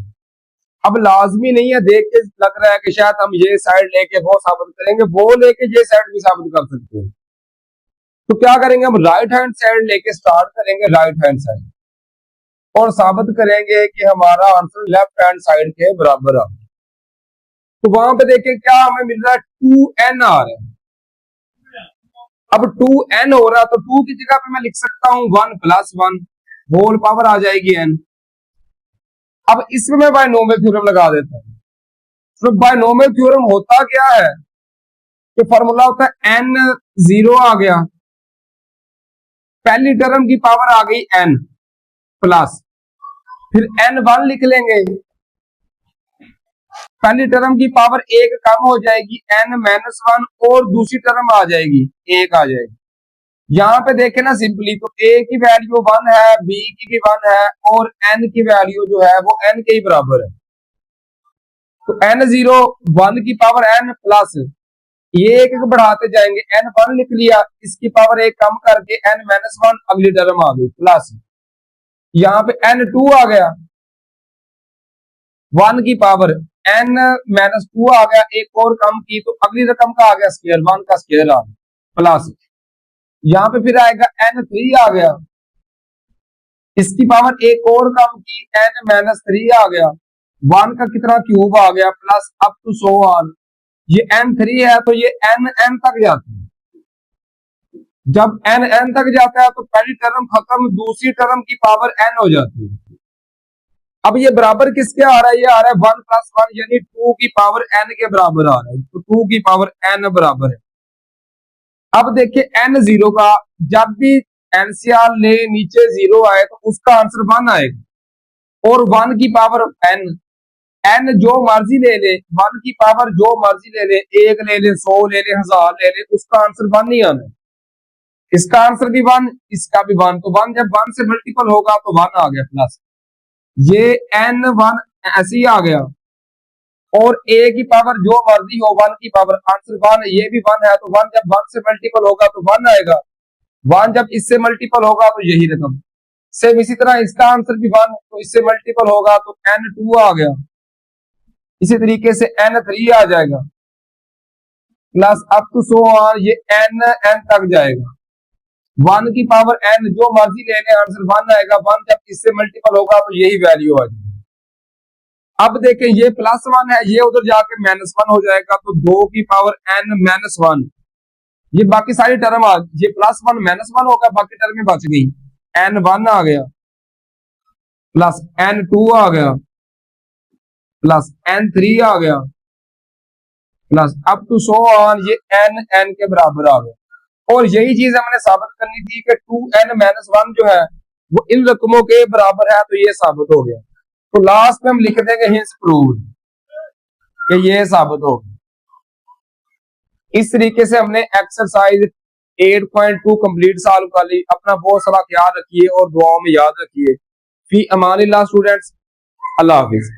अब लाजमी नहीं है, देख के लग रहा है कि शायद हम ये साइड लेके वो साबित करेंगे, वो लेके ये साइड भी साबित कर सकते हैं, तो क्या करेंगे हम राइट हैंड साइड लेके स्टार्ट करेंगे, राइट हैंड साइड, और साबित करेंगे कि हमारा आंसर लेफ्ट हैंड साइड के बराबर आ गया। तो वहां पे देखें क्या हमें मिल रहा है 2n आ रहा है, अब 2n हो रहा तो 2 की जगह पे मैं लिख सकता हूं 1 प्लस 1 होल पावर आ जाएगी n। अब इसमें मैं बायनोमियल थ्योरम लगा देता हूं, तो बायनोमियल थ्योरम होता क्या है कि फॉर्मूला होता है n 0 आ गया, पहली टर्म की पावर आ गई n प्लस फिर n 1 लिख लेंगे, पहली टर्म की पावर 1 कम हो जाएगी n माइनस 1 और दूसरी टर्म आ जाएगी 1 आ जाएगी। यहां पे देखें ना सिंपली, तो a की वैल्यू 1 है, b की भी 1 है और n की वैल्यू जो है वो n के ही बराबर है, तो n 0 1 की पावर n प्लस ये एक बढ़ाते जाएंगे, n 1 लिख लिया, इसकी पावर 1 कम करके n माइनस 1 अगली टर्म आ गई प्लस, यहाँ पे n 2 आ गया, 1 की पावर n माइनस 2 आ गया, एक और कम की तो अगली रकम का आ गया स्क्वायर, 1 का स्क्वायर आ गया प्लस, यहाँ पे फिर आएगा n 3 आ गया, इसकी पावर एक और कम की n माइनस 3 आ गया, 1 का कितना क्यूब आ गया plus up to so on, ये n 3 है तो ये n n तक जाती है, जब n n तक जाता है तो पहली टर्म खत्म, दूसरी टर्म की पावर n हो जाती है। अब ये बराबर किसके आ रहा है, ये आ रहा है 1 + 1 यानी 2 की पावर n के बराबर आ रहा है, तो 2 की पावर n बराबर है। अब देखिए n जीरो का, जब भी एनसीआर ले नीचे जीरो आए तो उसका आंसर 1 आएगा, और 1 की पावर n, n जो मर्जी ले ले, 1 की पावर जो मर्जी ले ले, 1 ले ले, 100 ले ले, 1000 ले ले, उसका आंसर 1 ही आना है। इसका आंसर भी 1, इसका भी 1, तो 1 जब 1 से मल्टीपल होगा तो 1 आ गया प्लस, ये n1 ऐसे ही आ गया, और a की पावर जो मर्जी हो 1 की पावर, आंसर 1 है, ये भी 1 है, तो 1 जब 1 से मल्टीपल होगा तो 1 आएगा, 1 जब इससे मल्टीपल होगा तो यही रकम। सेम इसी तरह इसका आंसर भी 1, तो इससे मल्टीपल होगा तो n2 आ गया, इसी तरीके से n3 आ जाएगा, plus up to so on, ये n तक जाएगा, 1 की पावर n जो मर्जी ले ले, आंसर 1 आएगा, 1 जब इससे मल्टीपल होगा तो यही वैल्यू आ जाएगी। अब देखें ये +1 है, ये उधर जाके -1 हो जाएगा, तो 2 की पावर n -1, ये बाकी सारी टर्म आ, ये +1 -1 होगा, बाकी टर्म बच गई, n1 आ गया, प्लस n2 आ गया, प्लस n3 आ गया, plus up to so on, ये n के बराबर आ गया। और यही चीज हमने साबित करनी थी कि 2n-1 जो है वो इन रकमों के बराबर है, तो ये साबित हो गया। तो लास्ट में हम लिख देंगे हिंस प्रूव्ड, कि ये साबित हो गया। इस तरीके से हमने एक्सरसाइज 8.2 कंप्लीट सॉल्व कर ली। अपना बहुत सारा ख्याल रखिए और दुआओं में याद रखिए। फी अमानिल्लाह स्टूडेंट्स, अल्लाह हाफिज।